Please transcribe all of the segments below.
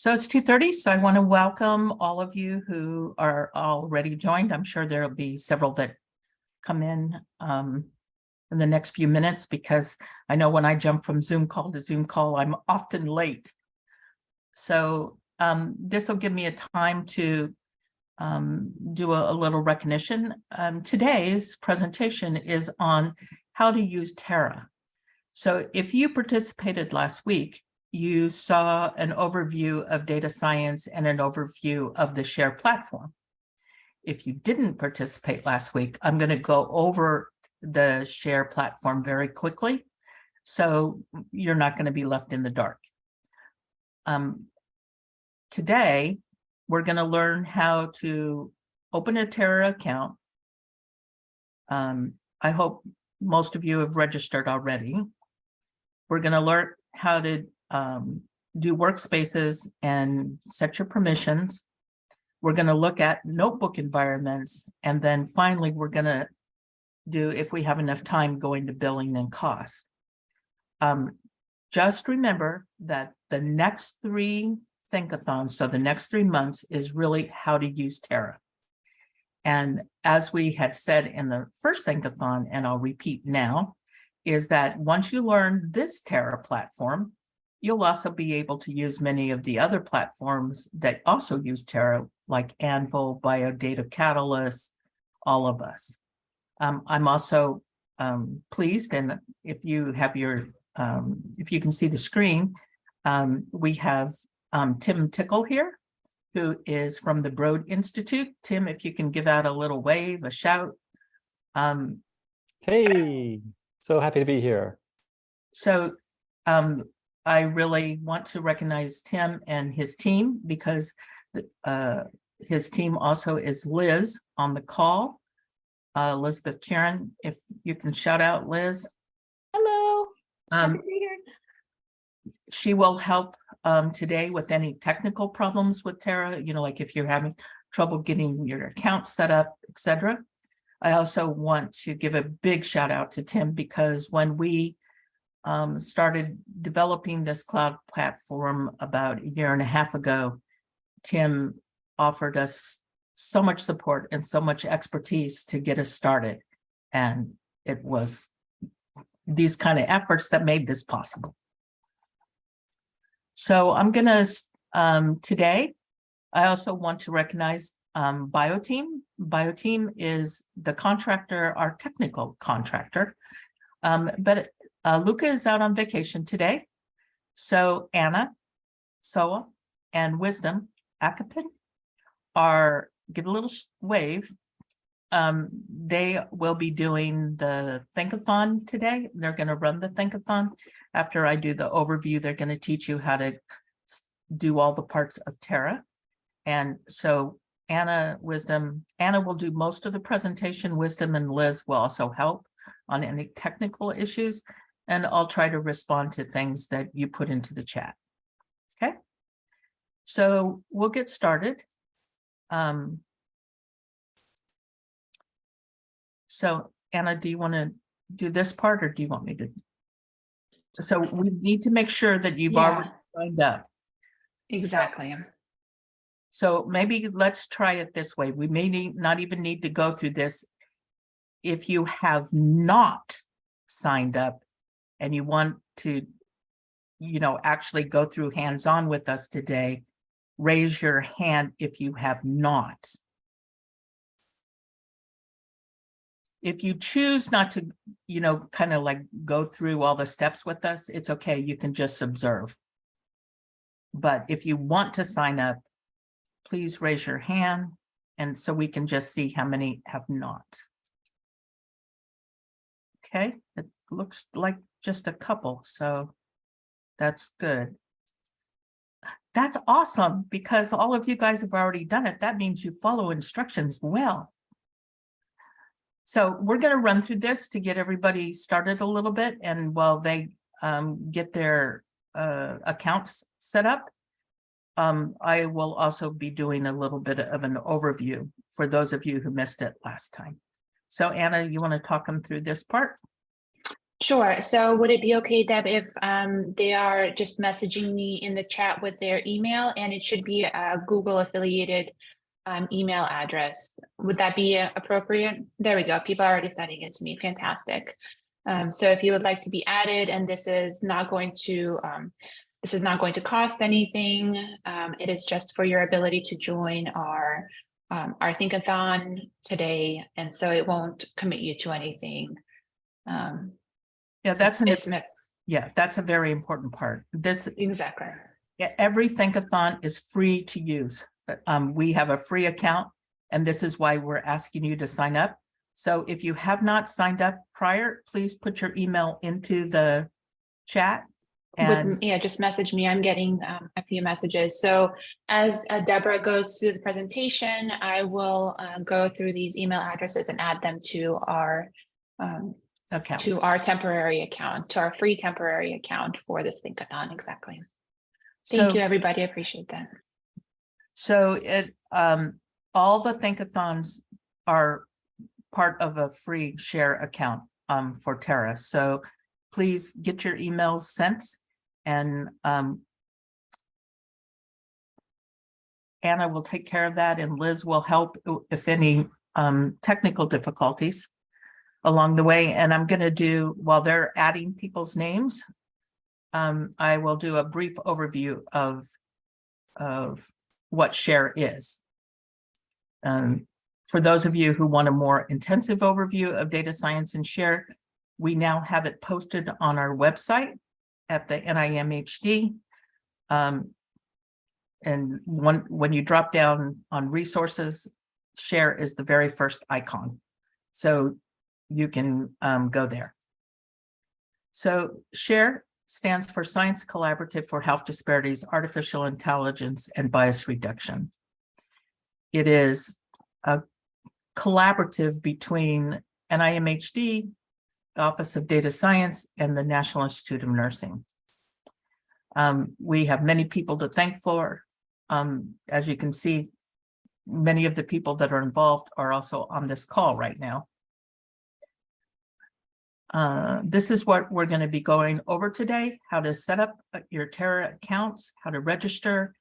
So it's 2:30, so I want to welcome all of you who are already joined. I'm sure there'll be several that come in the next few minutes, because I know when I jump from Zoom call to Zoom call, I'm often late. So this will give me a time to do a little recognition. Today's presentation is on how to use Terra. So if you participated last week, you saw an overview of data science and an overview of the ScHARe platform. If you didn't participate last week, I'm going to go over the ScHARe platform very quickly, so you're not going to be left in the dark. Today, we're going to learn how to open a Terra account. I hope most of you have registered already. We're going to learn how to do workspaces and set your permissions. We're going to look at notebook environments, and then finally we're going to do, if we have enough time, going to billing and cost. Just remember that the next 3 Think-a-Thons, so the next 3 months, is really how to use Terra. And as we had said in the first Think-a-Thon, and I'll repeat now, is that once you learn this Terra platform, you'll also be able to use many of the other platforms that also use Terra, like Anvil, Biodata Catalyst, all of us. I'm also pleased, and if you have your, if you can see the screen, we have Tim Tickle here, who is from the Broad Institute. Tim, if you can give out a little wave, a shout. Hey, so happy to be here. So I really want to recognize Tim and his team, because his team also is Liz on the call. Elizabeth Karen, if you can shout out Liz. Hello. Happy to be here. She will help today with any technical problems with Terra, like if you're having trouble getting your account set up, etc. I also want to give a big shout out to Tim, because when we started developing this cloud platform about 1.5 years ago, Tim offered us so much support and so much expertise to get us started. And it was these kind of efforts that made this possible. So I'm going to, today, I also want to recognize BioTeam. BioTeam is the contractor, our technical contractor, but Luca is out on vacation today. So Anna, Soa, and Wisdom, Akapin, are, give a little wave. They will be doing the Think-a-Thon today. They're going to run the Think-a-Thon. After I do the overview, they're going to teach you how to do all the parts of Terra. And so Anna, Wisdom, Anna will do most of the presentation. Wisdom and Liz will also help on any technical issues. And I'll try to respond to things that you put into the chat. Okay, so we'll get started. So Anna, do you want to do this part, or do you want me to? So we need to make sure that you've already signed up. Exactly. So maybe let's try it this way. We may not even need to go through this. If you have not signed up and you want to, actually go through hands-on with us today, raise your hand if you have not. If you choose not to, kind of like go through all the steps with us, it's okay. You can just observe. But if you want to sign up, please raise your hand, and so we can just see how many have not. Okay, it looks like just a couple, so that's good. That's awesome, because all of you guys have already done it. That means you follow instructions well. So we're going to run through this to get everybody started a little bit, and while they get their accounts set up, I will also be doing a little bit of an overview for those of you who missed it last time. So Anna, you want to talk them through this part? Sure. So would it be okay, Deb, if they are just messaging me in the chat with their email, and it should be a Google affiliated email address? Would that be appropriate? There we go. People are already sending it to me. Fantastic. So if you would like to be added, and this is not going to cost anything. It is just for your ability to join our Think-a-Thon today, and so it won't commit you to anything. Yeah, that's Yeah, that's a very important part. exactly. Every Think-a-Thon is free to use. We have a free account, and this is why we're asking you to sign up. So if you have not signed up prior, please put your email into the chat. And Just message me. I'm getting a few messages. So as Deborah goes through the presentation, I will go through these email addresses and add them to our account. To our temporary account, to our free temporary account for this Think-a-Thon. Exactly. Thank you, everybody. I appreciate that. So all the Think-a-Thons are part of a free ScHARe account for Terra. So please get your emails sent, and Anna will take care of that, and Liz will help if any technical difficulties along the way. And I'm going to do, while they're adding people's names, I will do a brief overview of what ScHARe is. For those of you who want a more intensive overview of data science and ScHARe, we now have it posted on our website at the NIMHD. And when you drop down on resources, ScHARe is the very first icon. So you can go there. So ScHARe stands for Science Collaborative for Health Disparities, Artificial Intelligence, and Bias Reduction. It is a collaborative between NIMHD, the Office of Data Science, and the National Institute of Nursing. We have many people to thank for. As you can see, many of the people that are involved are also on this call right now. This is what we're going to be going over today: how to set up your Terra accounts, how to register,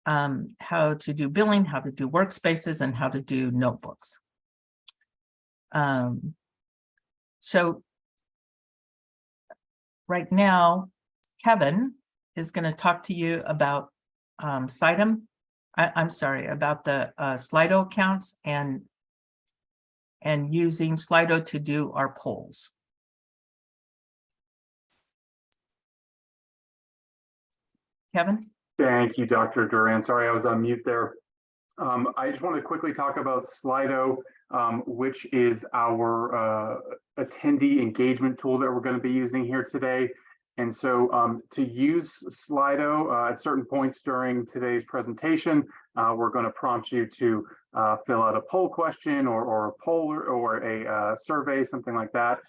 how to do billing, how to do workspaces, and how to do notebooks. So right now, Kevin is going to talk to you about Slido. I'm sorry, about the Slido accounts and using Slido to do our polls. Kevin? Thank you, Dr. Duran. Sorry, I was on mute there. I just want to quickly talk about Slido, which is our attendee engagement tool that we're going to be using here today. And so to use Slido at certain points during today's presentation, we're going to prompt you to fill out a poll question or a poll or a survey, something like that.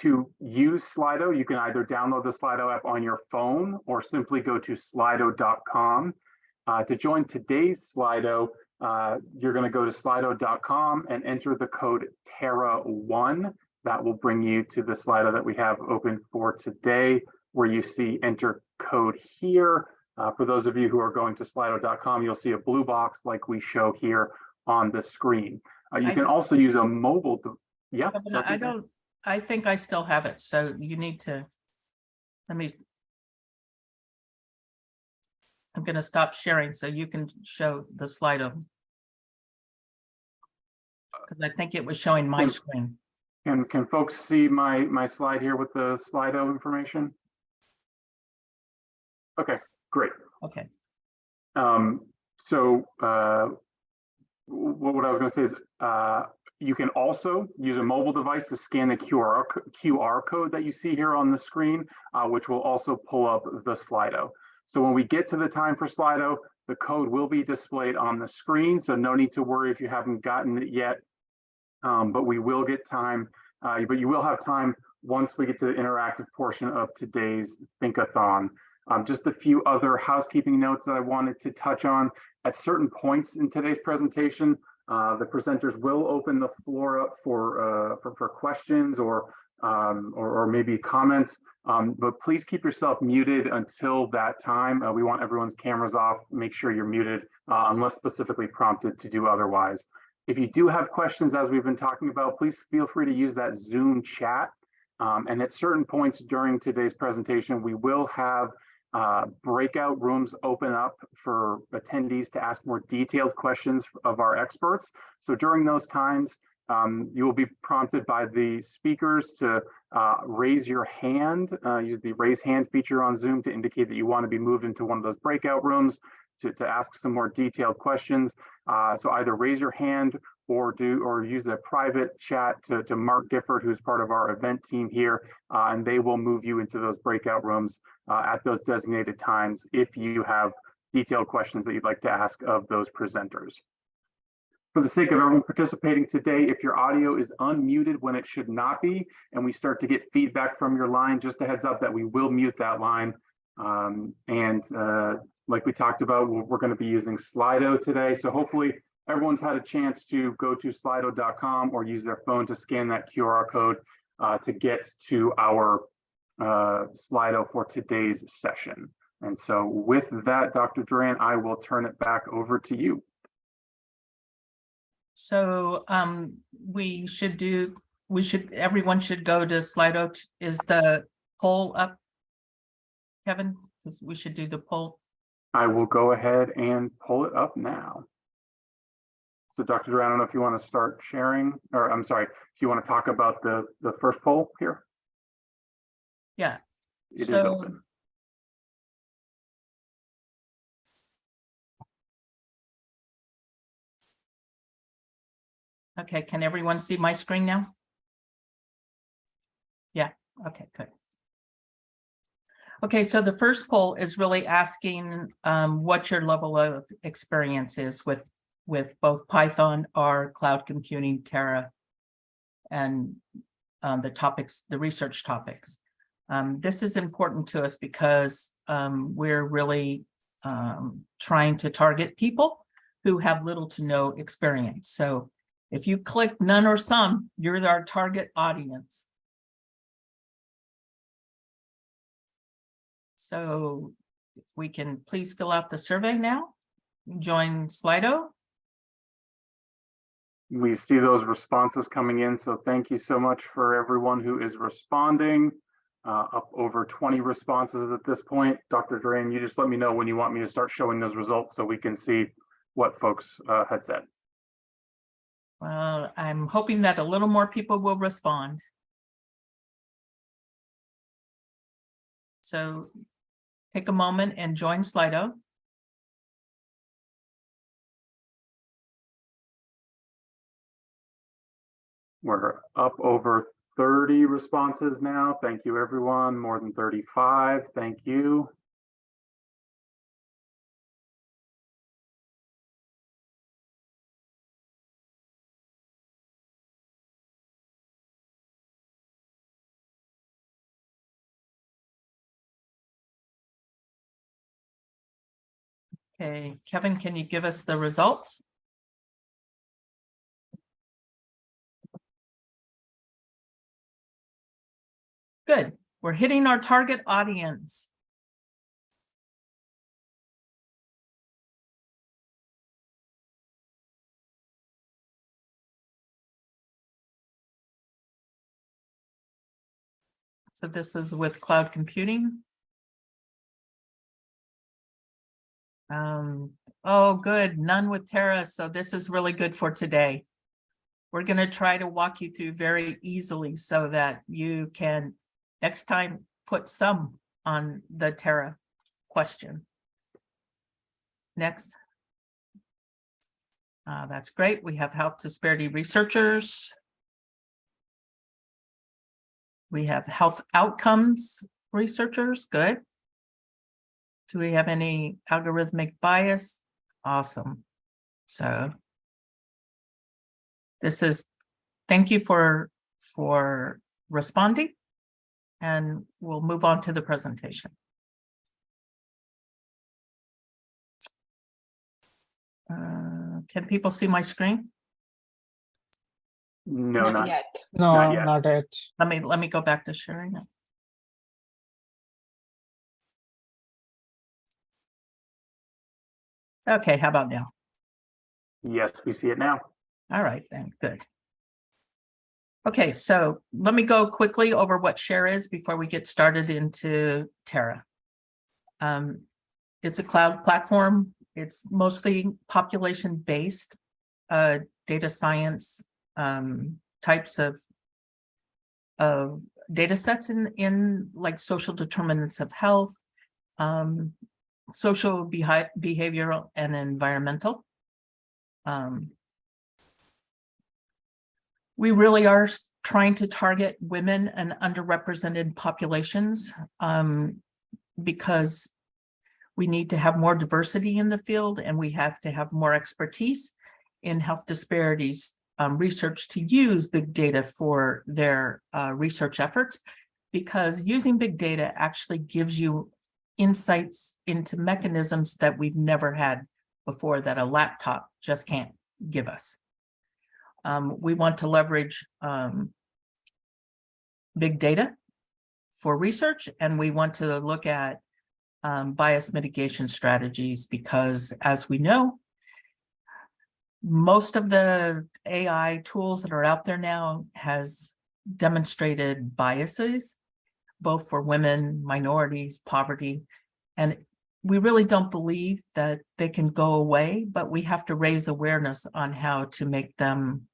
To use Slido, you can either download the Slido app on your phone or simply go to slido.com. To join today's Slido, you're going to go to slido.com and enter the code Terra1. That will bring you to the Slido that we have open for today, where you see enter code here. For those of you who are going to slido.com, you'll see a blue box like we show here on the screen. You can also use a mobile. Yeah, I think I still have it. So you need to, I'm going to stop sharing so you can show the Slido. Because I think it was showing my screen. Can folks see my slide here with the Slido information? Okay, great. Okay. So what I was going to say is you can also use a mobile device to scan the QR code that you see here on the screen, which will also pull up the Slido. So when we get to the time for Slido, the code will be displayed on the screen. So no need to worry if you haven't gotten it yet. But we will get time, but you will have time once we get to the interactive portion of today's Think-a-Thon. Just a few other housekeeping notes that I wanted to touch on. At certain points in today's presentation, the presenters will open the floor up for questions or or maybe comments, but please keep yourself muted until that time. We want everyone's cameras off. Make sure you're muted unless specifically prompted to do otherwise. If you do have questions, as we've been talking about, please feel free to use that Zoom chat. And at certain points during today's presentation, we will have breakout rooms open up for attendees to ask more detailed questions of our experts. So during those times, you will be prompted by the speakers to raise your hand, use the raise hand feature on Zoom to indicate that you want to be moved into one of those breakout rooms to ask some more detailed questions. So either raise your hand or use a private chat to Mark Gifford, who's part of our event team here, and they will move you into those breakout rooms at those designated times if you have detailed questions that you'd like to ask of those presenters. For the sake of everyone participating today, if your audio is unmuted when it should not be, and we start to get feedback from your line, just a heads up that we will mute that line. Like we talked about, we're going to be using Slido today. So hopefully everyone's had a chance to go to slido.com or use their phone to scan that QR code to get to our Slido for today's session. And so with that, Dr. Duran, I will turn it back over to you. So everyone should go to Slido. Is the poll up, Kevin? Because we should do the poll. I will go ahead and pull it up now. So Dr. Duran, I don't know if you want to start sharing, or I'm sorry, if you want to talk about the first poll here. Yeah. It is open. Okay, can everyone see my screen now? Yeah, okay, good. Okay, so the first poll is really asking what your level of experience is with both Python, R, cloud computing, Terra, and the research topics. This is important to us because we're really trying to target people who have little to no experience. So if you click none or some, you're our target audience. So if we can please fill out the survey now, join Slido. We see those responses coming in, so thank you so much for everyone who is responding. Up over 20 responses at this point. Dr. Duran, you just let me know when you want me to start showing those results so we can see what folks had said. Well, I'm hoping that a little more people will respond. So take a moment and join Slido. We're up over 30 responses now. Thank you, everyone. More than 35. Thank you. Okay, Kevin, can you give us the results? Good. We're hitting our target audience. So this is with cloud computing. Oh, good. None with Terra. So this is really good for today. We're going to try to walk you through very easily so that you can next time put some on the Terra question. Next. That's great. We have health disparity researchers. We have health outcomes researchers. Good. Do we have any algorithmic bias? Awesome. So this is, thank you for responding, and we'll move on to the presentation. Can people see my screen? No, Not yet. No, Not yet. not yet. Let me go back to sharing it. Okay, how about now? Yes, we see it now. All right, then, good. Okay, so let me go quickly over what ScHARe is before we get started into Terra. It's a cloud platform. It's mostly population-based data science types of data sets in like social determinants of health, social behavioral and environmental. We really are trying to target women and underrepresented populations because we need to have more diversity in the field, and we have to have more expertise in health disparities research to use big data for their research efforts, because using big data actually gives you insights into mechanisms that we've never had before, that a laptop just can't give us. We want to leverage big data for research, and we want to look at bias mitigation strategies, because as we know, most of the AI tools that are out there now has demonstrated biases, both for women, minorities, poverty, and we really don't believe that they can go away, but we have to raise awareness on how to make them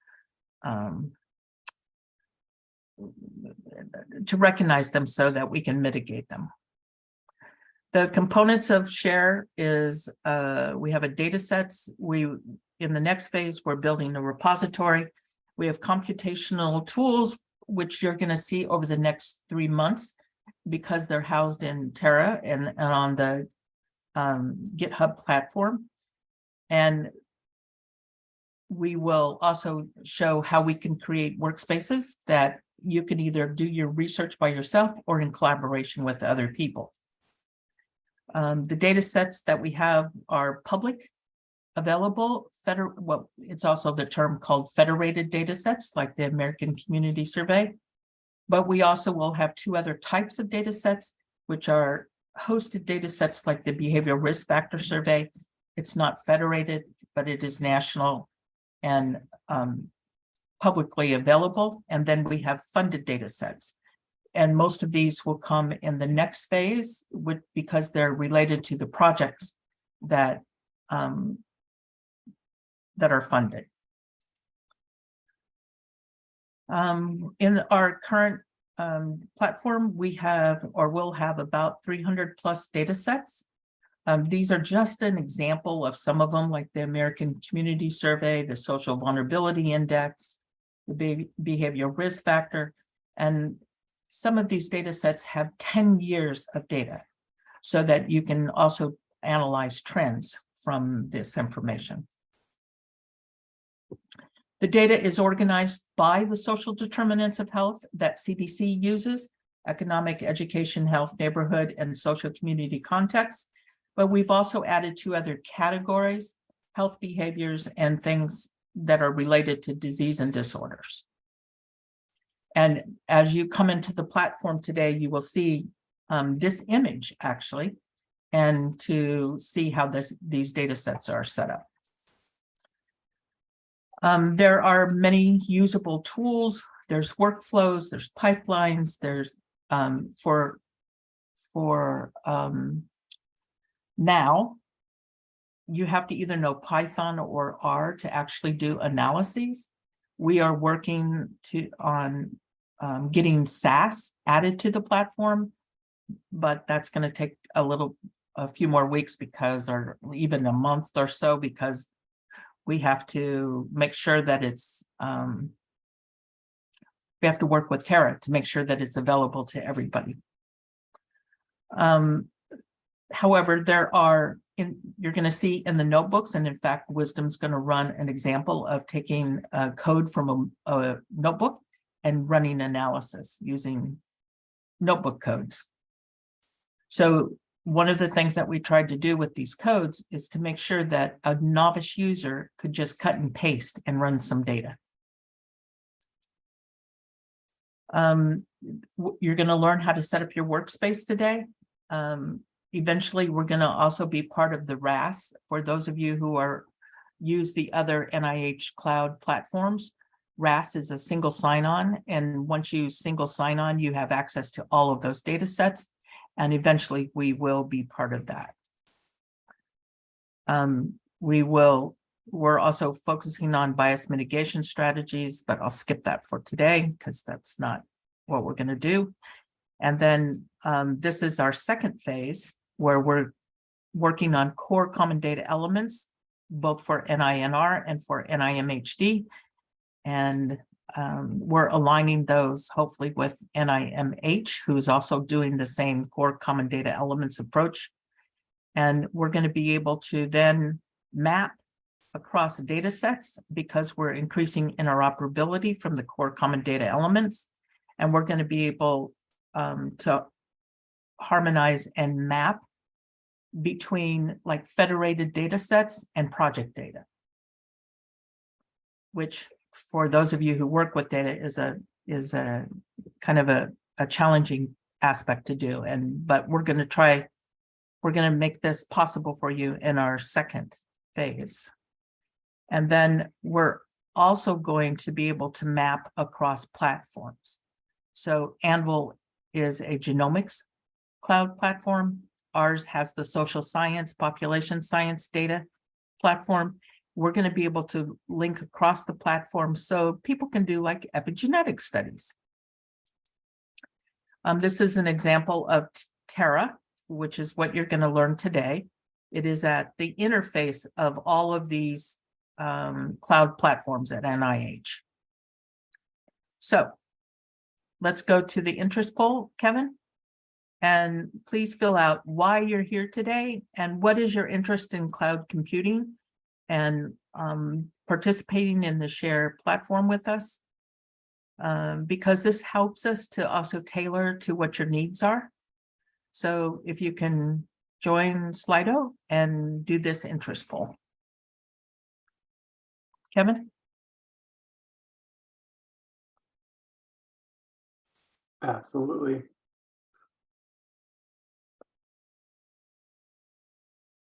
to recognize them so that we can mitigate them. The components of ScHARe is we have a data sets. In the next phase, we're building a repository. We have computational tools, which you're going to see over the next 3 months, because they're housed in Terra and on the GitHub platform. And we will also show how we can create workspaces that you can either do your research by yourself or in collaboration with other people. The data sets that we have are public, available, well, it's also the term called federated data sets, like the American Community Survey. But we also will have 2 other types of data sets, which are hosted data sets like the Behavioral Risk Factor Survey. It's not federated, but it is national and publicly available. And then we have funded data sets. And most of these will come in the next phase because they're related to the projects that that are funded. In our current platform, we have or will have about 300 plus data sets. These are just an example of some of them, like the American Community Survey, the Social Vulnerability Index, the Behavioral Risk Factor, and some of these data sets have 10 years of data, so that you can also analyze trends from this information. The data is organized by the social determinants of health that CDC uses: economic, education, health, neighborhood, and social community context. But we've also added 2 other categories: health behaviors and things that are related to disease and disorders. And as you come into the platform today, you will see this image actually, and to see how these data sets are set up. There are many usable tools. There's workflows, there's pipelines, there's now you have to either know Python or R to actually do analyses. We are working on getting SAS added to the platform, but that's going to take a few more weeks or even a month or so, because we have to make sure that it's, we have to work with Terra to make sure that it's available to everybody. However, you're going to see in the notebooks, and in fact, Wisdom's going to run an example of taking code from a notebook and running analysis using notebook codes. So one of the things that we tried to do with these codes is to make sure that a novice user could just cut and paste and run some data. You're going to learn how to set up your workspace today. Eventually, we're going to also be part of the RAS. For those of you who use the other NIH cloud platforms, RAS is a single sign-on, and once you single sign-on, you have access to all of those data sets, and eventually we will be part of that. We're also focusing on bias mitigation strategies, but I'll skip that for today because that's not what we're going to do. And then this is our second phase where we're working on core common data elements, both for NINR and for NIMHD. And we're aligning those hopefully with NIMH, who's also doing the same core common data elements approach. And we're going to be able to then map across data sets because we're increasing interoperability from the core common data elements. And we're going to be able to harmonize and map between like federated data sets and project data, which for those of you who work with data is a kind of a challenging aspect to do. But we're going to make this possible for you in our second phase. And then we're also going to be able to map across platforms. So Anvil is a genomics cloud platform. Ours has the social science, population science data platform. We're going to be able to link across the platform so people can do like epigenetic studies. This is an example of Terra, which is what you're going to learn today. It is at the interface of all of these cloud platforms at NIH. So let's go to the interest poll, Kevin. And please fill out why you're here today and what is your interest in cloud computing and participating in the ScHARe platform with us, because this helps us to also tailor to what your needs are. So if you can join Slido and do this interest poll. Kevin? Absolutely.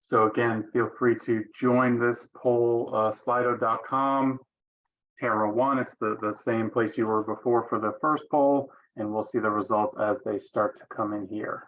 So again, feel free to join this poll, slido.com, Terra 1. It's the same place you were before for the first poll, and we'll see the results as they start to come in here.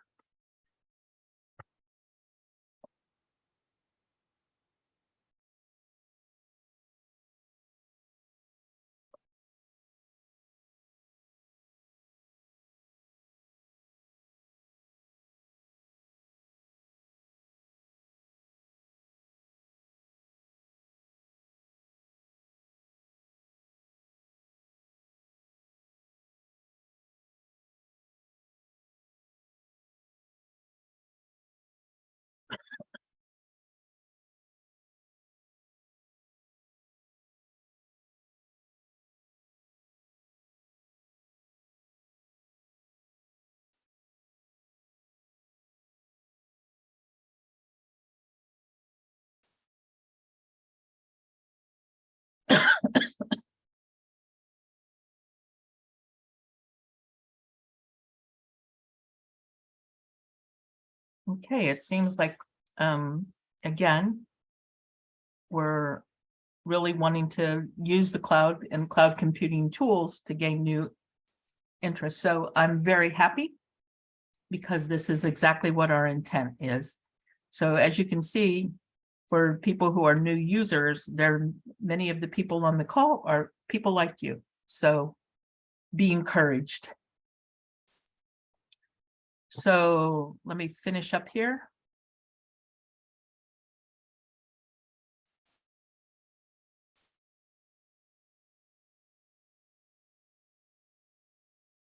Okay, it seems like, again, we're really wanting to use the cloud and cloud computing tools to gain new interest. So I'm very happy because this is exactly what our intent is. So as you can see, for people who are new users, many of the people on the call are people like you. So be encouraged. So let me finish up here.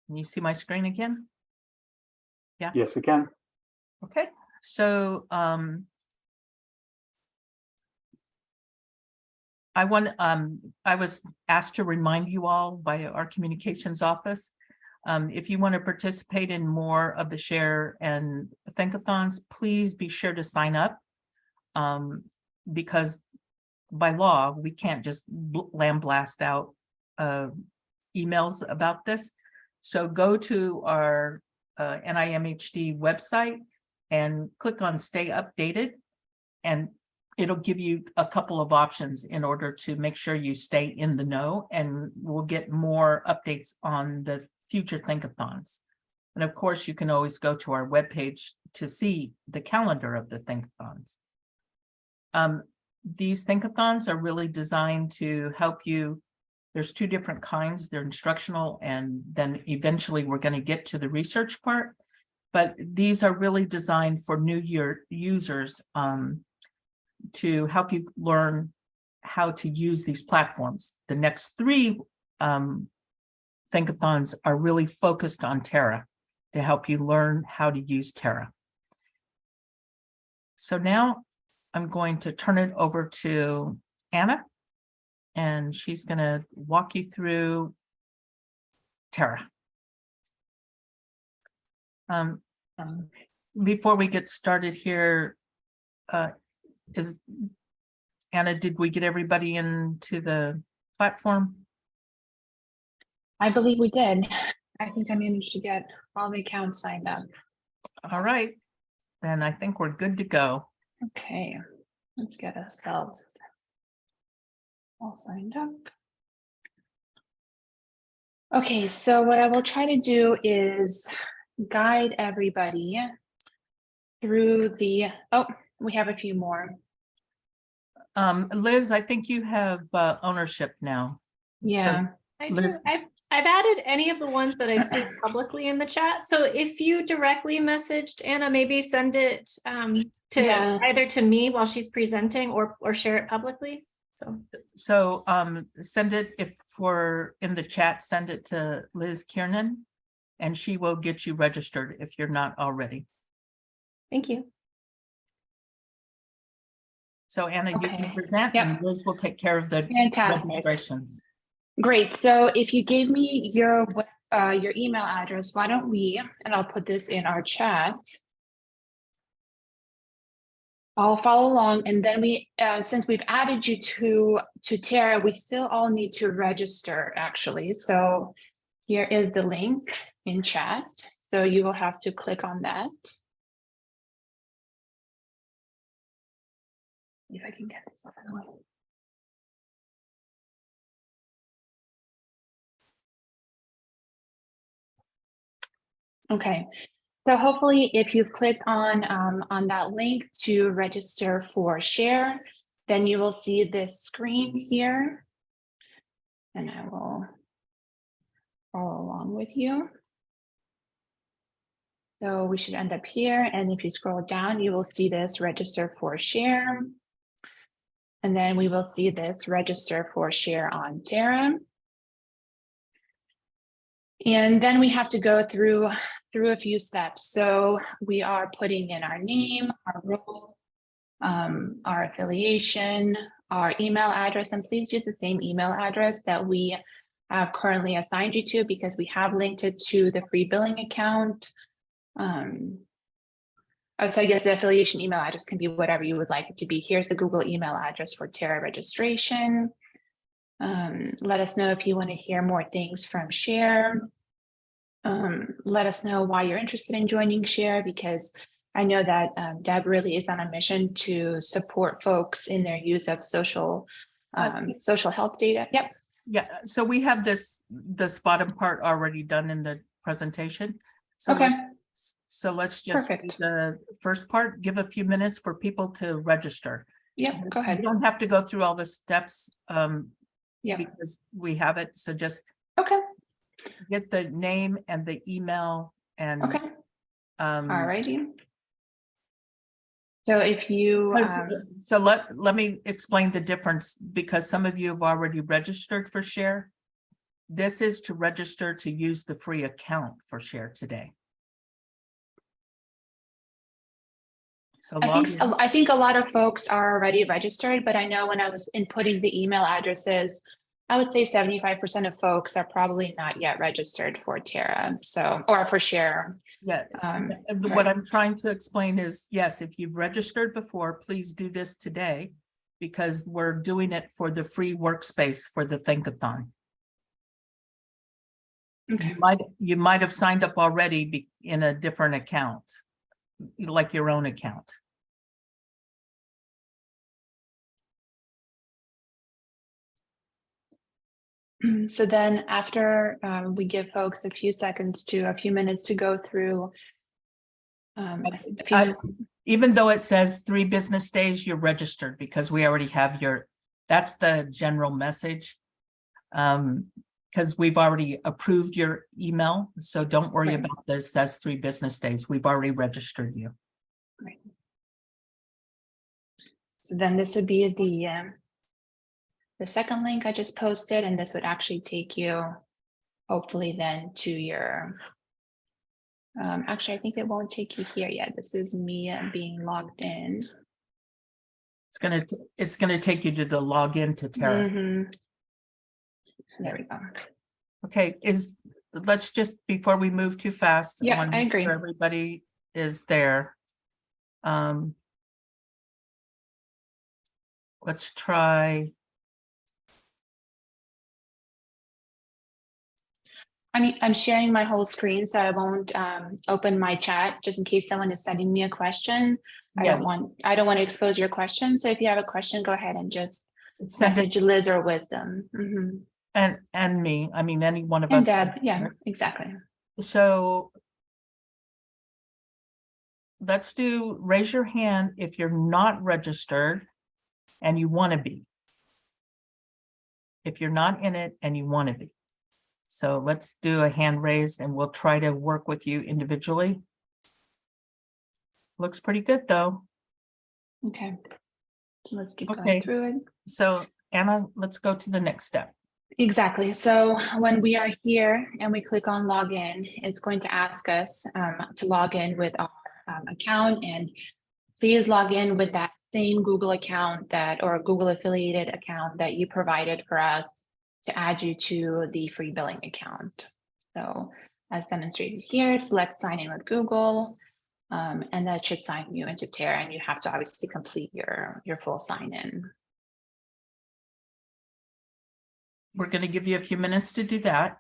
Can you see my screen again? Yeah. Yes, we can. Okay. So I was asked to remind you all by our communications office. If you want to participate in more of the ScHARe and Think-a-Thons, please be sure to sign up, because by law, we can't just blast out emails about this. So go to our NIMHD website and click on Stay Updated, and it'll give you a couple of options in order to make sure you stay in the know, and we'll get more updates on the future Think-a-Thons. And of course, you can always go to our webpage to see the calendar of the Think-a-Thons. These Think-a-Thons are really designed to help you. There's two different kinds. They're instructional, and then eventually we're going to get to the research part. But these are really designed for new year users to help you learn how to use these platforms. The next three Think-a-Thons are really focused on Terra to help you learn how to use Terra. So now I'm going to turn it over to Anna, and she's going to walk you through Terra. Before we get started here, Anna, did we get everybody into the platform? I believe we did. I think I managed to get all the accounts signed up. All right, then I think we're good to go. Okay, let's get ourselves all signed up. Okay, so what I will try to do is guide everybody through the, oh, we have a few more. Liz, I think you have ownership now. Yeah. I Liz- do. I've added any of the ones that I've seen publicly in the chat. So if you directly messaged Anna, maybe send it to Yeah. either to me while she's presenting or share it publicly. So send it, if we're in the chat, send it to Liz Kiernan, and she will get you registered if you're not already. Thank you. So Anna, you can Okay. present, Yep. and Liz will take care of the Fantastic. registrations. Great. So if you gave me your email address, why don't we, and I'll put this in our chat. I'll follow along, and then we, since we've added you to Terra, we still all need to register actually. So here is the link in chat. So you will have to click on that. If I can get this up and running. Okay, so hopefully if you've clicked on that link to register for ScHARe, then you will see this screen here. And I will follow along with you. So we should end up here. And if you scroll down, you will see this register for ScHARe. And then we will see this register for ScHARe on Terra. And then we have to go through a few steps. So we are putting in our name, our role, our affiliation, our email address, and please use the same email address that we have currently assigned you to, because we have linked it to the free billing account. So I guess the affiliation email address can be whatever you would like it to be. Here's the Google email address for Terra registration. Let us know if you want to hear more things from ScHARe. Let us know why you're interested in joining ScHARe, because I know that Deb really is on a mission to support folks in their use of social health data. Yep. Yeah, so we have this bottom part already done in the presentation. So Okay. So let's just do the first part, give a few minutes for people to register. Yep, go ahead. You don't have to go through all the steps Yeah, because we have it. So just okay. get the name and the email and Okay. All righty. So if you so let me explain the difference, because some of you have already registered for ScHARe. This is to register to use the free account for ScHARe today. So I think a lot of folks are already registered, but I know when I was inputting the email addresses, I would say 75% of folks are probably not yet registered for Terra, so, or for ScHARe. Yeah, what right. I'm trying to explain is, yes, if you've registered before, please do this today, because we're doing it for the free workspace for the Think-a-Thon. Okay. You might have signed up already in a different account, like your own account. So then after we give folks a few minutes to go through. A few minutes. Even though it says 3 business days, you're registered because we already have that's the general message. Because we've already approved your email, so don't worry Right. about this, says 3 business days. We've already registered you. Right. So then this would be the second link I just posted, and this would actually take you hopefully then to your, actually, I think it won't take you here yet. This is me being logged in. It's gonna take you to the login to Terra. Mhm. There we go. Okay, let's just, before we move too fast. Yeah, wanna I make agree. sure everybody is there. Let's try. I mean, I'm sharing my whole screen, so I won't open my chat just in case someone is sending me a question. I Yeah. don't want to expose your question. So if you have a question, go ahead and just Send it, message Liz or Wisdom. Mhm. and me, I mean, any one of And us. Deb, yeah, exactly. So let's raise your hand if you're not registered and you want to be. If you're not in it and you want to be. So let's do a hand raised and we'll try to work with you individually. Looks pretty good though. Okay. Let's keep Okay. going through it. So Anna, let's go to the next step. Exactly. So when we are here and we click on login, it's going to ask us to log in with our account, and please log in with that same Google account or Google affiliated account that you provided for us to add you to the free billing account. So as demonstrated here, select sign in with Google, and that should sign you into Terra, and you have to obviously complete your full sign in. We're going to give you a few minutes to do that.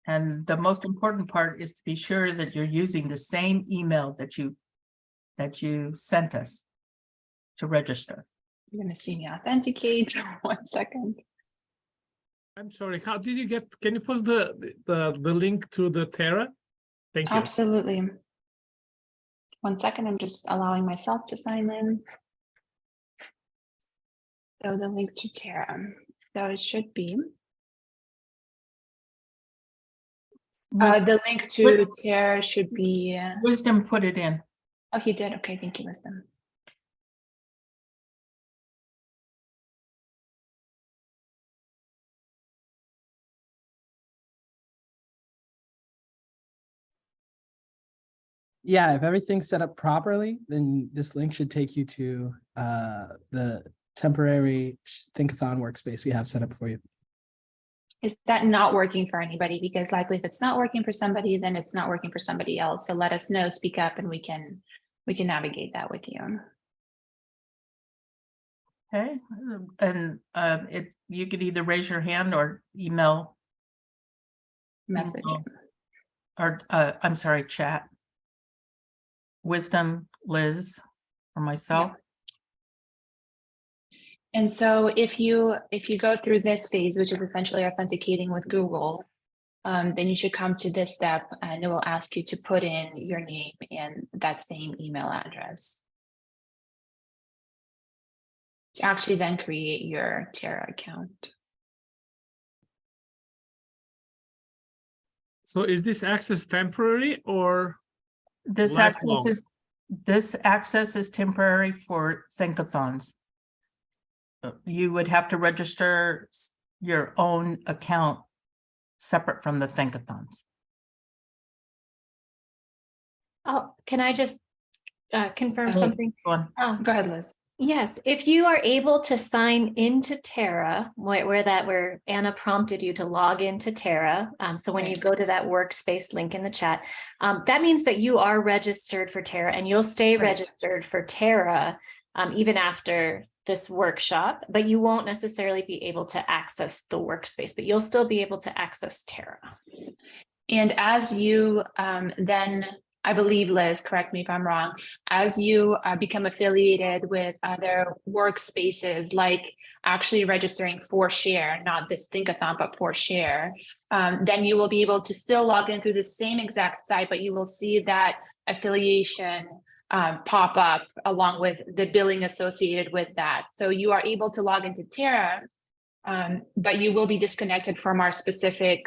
And the most important part is to be sure that you're using the same email that you sent us to register. You're going to see me authenticate. 1 second. I'm sorry, how did you get, can you post the link to the Terra? Thank you. Absolutely. 1 second, I'm just allowing myself to sign in. So the link to Terra. So it should be. The link to Terra should be. Wisdom put it in. Oh, he did. Okay, thank you, Wisdom. Yeah, if everything's set up properly, then this link should take you to the temporary Think-a-Thon workspace we have set up for you. Is that not working for anybody? Because likely if it's not working for somebody, then it's not working for somebody else. So let us know, speak up, and we can navigate that with you. Okay, and you could either raise your hand or email Message. or I'm sorry, chat. Wisdom, Liz, or myself. Yeah. And so if you go through this phase, which is essentially authenticating with Google, then you should come to this step and it will ask you to put in your name and that same email address to actually then create your Terra account. So is this access temporary or This lifelong? access is temporary for Think-a-Thons. You would have to register your own account separate from the Think-a-Thons. Oh, can I just confirm something? Go on. Oh, Go ahead, Liz. Yes, if you are able to sign into Terra, where Anna prompted you to log into Terra. So when you go to that workspace link in the chat, that means that you are registered for Terra, and you'll stay Great. registered for Terra even after this workshop, but you won't necessarily be able to access the workspace, but you'll still be able to access Terra. And as you then, I believe, Liz, correct me if I'm wrong, as you become affiliated with other workspaces, like actually registering for ScHARe, not this Think-a-Thon, but for ScHARe, then you will be able to still log in through the same exact site, but you will see that affiliation pop up along with the billing associated with that. So you are able to log into Terra, but you will be disconnected from our specific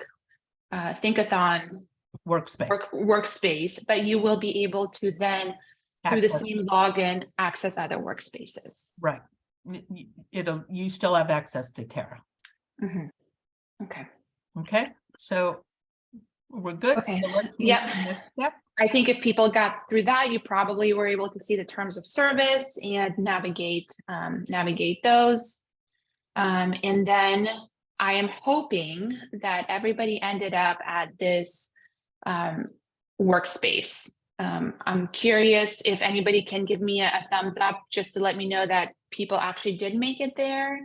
Think-a-Thon workspace, but you will be able to then, through the Access. same login, access other workspaces. Right. You still have access to Terra. Mhm. Okay. Okay, so we're good. Okay. So let's move Yep. to the next step. I think if people got through that, you probably were able to see the terms of service and navigate those. And then I am hoping that everybody ended up at this workspace. I'm curious if anybody can give me a thumbs up just to let me know that people actually did make it there,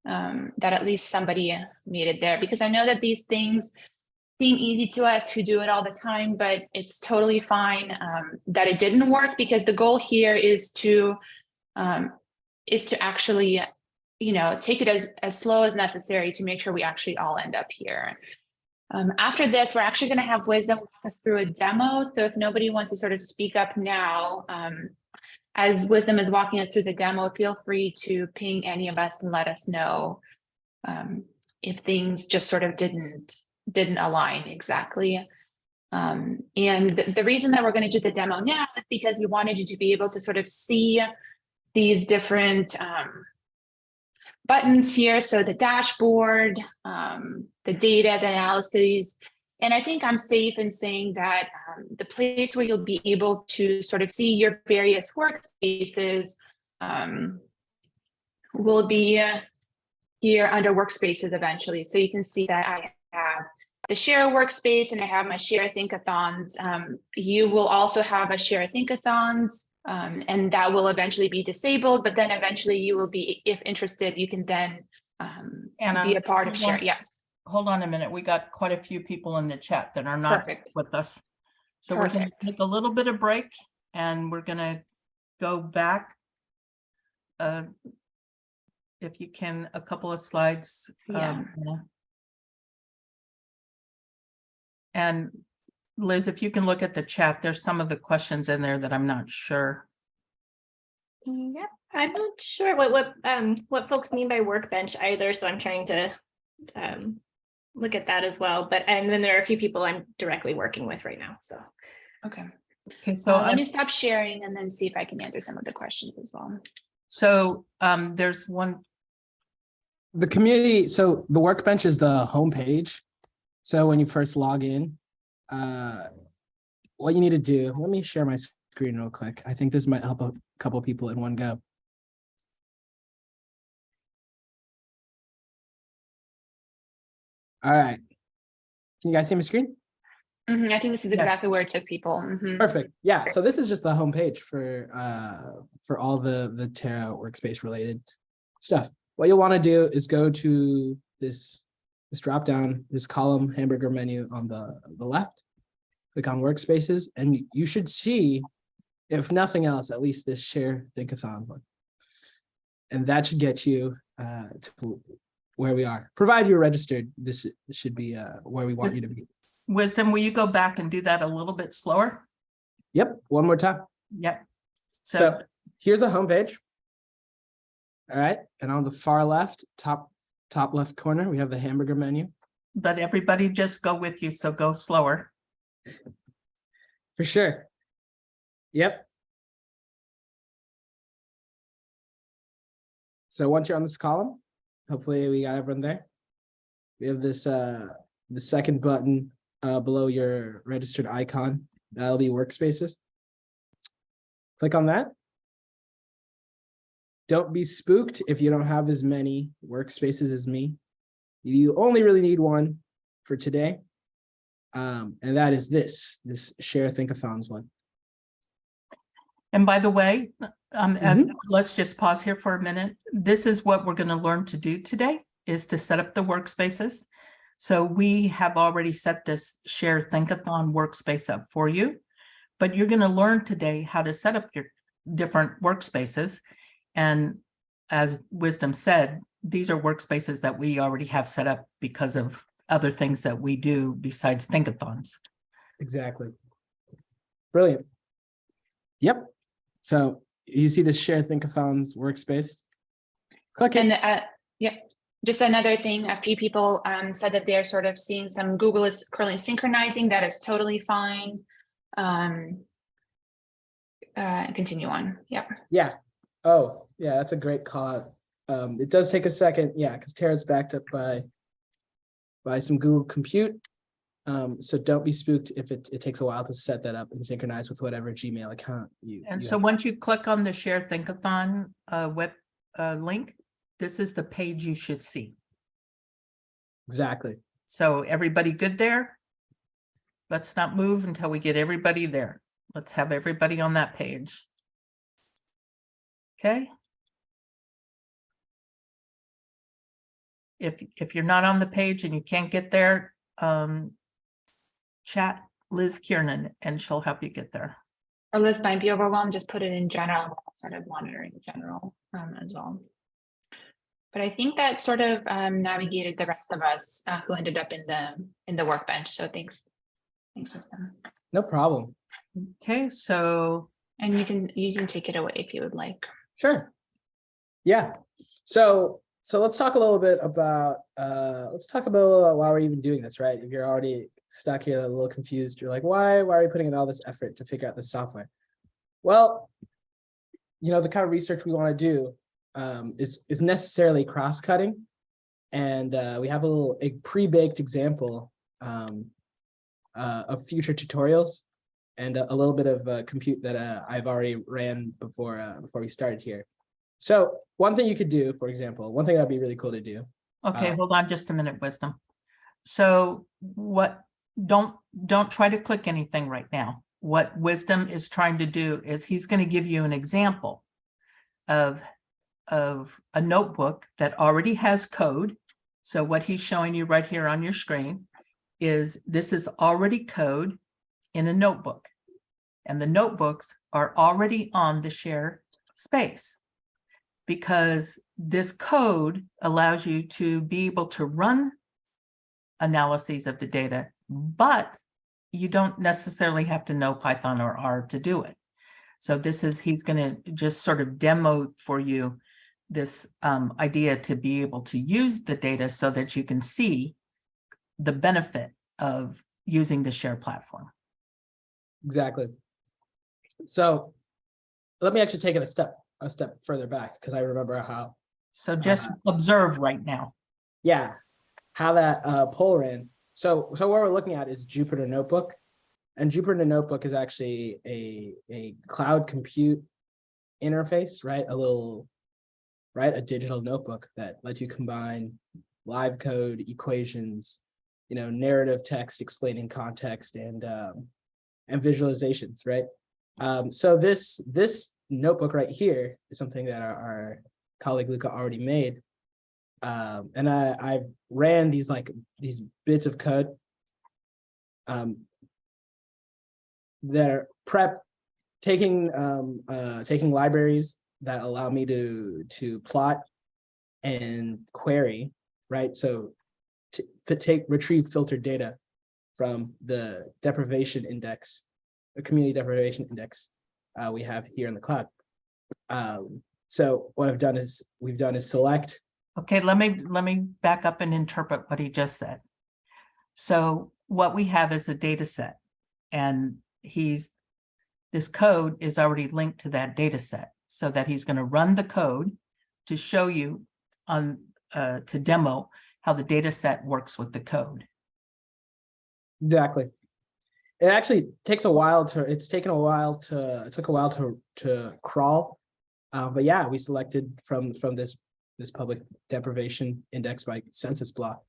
that at least somebody made it there, because I know that these things seem easy to us who do it all the time, but it's totally fine that it didn't work, because the goal here is to actually, take it as slow as necessary to make sure we actually all end up here. After this, we're actually going to have Wisdom walk us through a demo. So if nobody wants to sort of speak up now, as Wisdom is walking us through the demo, feel free to ping any of us and let us know if things just sort of didn't align exactly. And the reason that we're going to do the demo now is because we wanted you to be able to sort of see these different buttons here. So the dashboard, the data, the analyses. And I think I'm safe in saying that the place where you'll be able to sort of see your various workspaces will be here under Workspaces eventually. So you can see that I have the ScHARe workspace and I have my ScHARe Think-a-Thons. You will also have a ScHARe Think-a-Thons, and that will eventually be disabled, but then eventually you will be, if interested, you can then Anna, be a part of ScHARe. Yeah. Hold on a minute. We got quite a few people in the chat that are not Perfect. with us. So we're going to take a little bit of break and we're going to go back. If you can, a couple of slides. Yeah. And Liz, if you can look at the chat, there's some of the questions in there that I'm not sure. Yep, I'm not sure what folks mean by workbench either, so I'm trying to look at that as well. And then there are a few people I'm directly working with right now. So Okay, so let me stop sharing and then see if I can answer some of the questions as well. So there's one. The community, so the workbench is the homepage. So when you first log in, what you need to do, let me share my screen real quick. I think this might help a couple people in one go. All right. Can you guys see my screen? I think this is exactly where it took people. Perfect. Yeah. So this is just the homepage for all the Terra workspace related stuff. What you'll want to do is go to this drop down, this column hamburger menu on the left. Click on Workspaces, and you should see, if nothing else, at least this ScHARe Think-a-Thon one. And that should get you to where we are. Provided you're registered, this should be where we want you to be. Wisdom, will you go back and do that a little bit slower? Yep, one more time. Yep. So here's the homepage. All right, and on the far left, top left corner, we have the hamburger menu. But everybody just go with you, so go slower. For sure. Yep. So once you're on this column, hopefully we got everyone there. We have this the second button below your registered icon. That'll be Workspaces. Click on that. don't be spooked if you don't have as many workspaces as me. You only really need one for today. And that is this ScHARe Think-a-Thon's one. And by the way, let's just pause here for a minute. This is what we're going to learn to do today, is to set up the workspaces. So we have already set this ScHARe Think-a-Thon workspace up for you, but you're going to learn today how to set up your different workspaces. And as Wisdom said, these are workspaces that we already have set up because of other things that we do besides Think-a-Thons. Exactly. Brilliant. Yep. So you see this ScHARe Think-a-Thon's workspace. Click it. And yeah, just another thing, a few people said that they're sort of seeing some Google is currently synchronizing. That is totally fine. Continue on. Yep. Yeah. Oh, yeah, that's a great call. It does take a second, yeah, because Terra's backed up by some Google Compute. So don't be spooked if it takes a while to set that up and synchronize with whatever Gmail account you. And you so have. once you click on the ScHARe Think-a-Thon web link, this is the page you should see. Exactly. So everybody good there? Let's not move until we get everybody there. Let's have everybody on that page. Okay. If you're not on the page and you can't get there, chat Liz Kiernan and she'll help you get there. Or Liz might be overwhelmed, just put it in general, sort of monitoring general as well. But I think that sort of navigated the rest of us who ended up in the workbench. So thanks, Wisdom. No problem. Okay, so And you can take it away if you would like. Sure. Yeah. So let's talk a little bit about why we're even doing this, right? If you're already stuck here a little confused, you're like, why are we putting in all this effort to figure out this software? Well, the kind of research we want to do is necessarily cross-cutting. And we have a pre-baked example of future tutorials and a little bit of compute that I've already ran before we started here. So one thing you could do, for example, one thing that'd be really cool to do. okay, hold on just a minute, Wisdom. So don't try to click anything right now. What Wisdom is trying to do is he's going to give you an example of a notebook that already has code. So what he's showing you right here on your screen is this is already code in a notebook. And the notebooks are already on the ScHARe space, because this code allows you to be able to run analyses of the data, but you don't necessarily have to know Python or R to do it. So he's going to just sort of demo for you this idea to be able to use the data so that you can see the benefit of using the ScHARe platform. Exactly. So let me actually take it a step further back, because I remember how. So just observe right now. Yeah, how that poll ran. So what we're looking at is Jupyter Notebook, and Jupyter Notebook is actually a cloud compute interface, right? A digital notebook that lets you combine live code, equations, narrative text explaining context, and visualizations, right? So this notebook right here is something that our colleague Luca already made. And I ran these bits of code that are taking libraries that allow me to plot and query, right? So to retrieve filtered data from the deprivation index, the community deprivation index we have here in the cloud. So what we've done is select. Okay, let me back up and interpret what he just said. So what we have is a data set, and this code is already linked to that data set, so that he's going to run the code to show you to demo how the data set works with the code. Exactly. It actually takes a while to, it took a while to crawl But yeah, we selected from this public deprivation index by census block.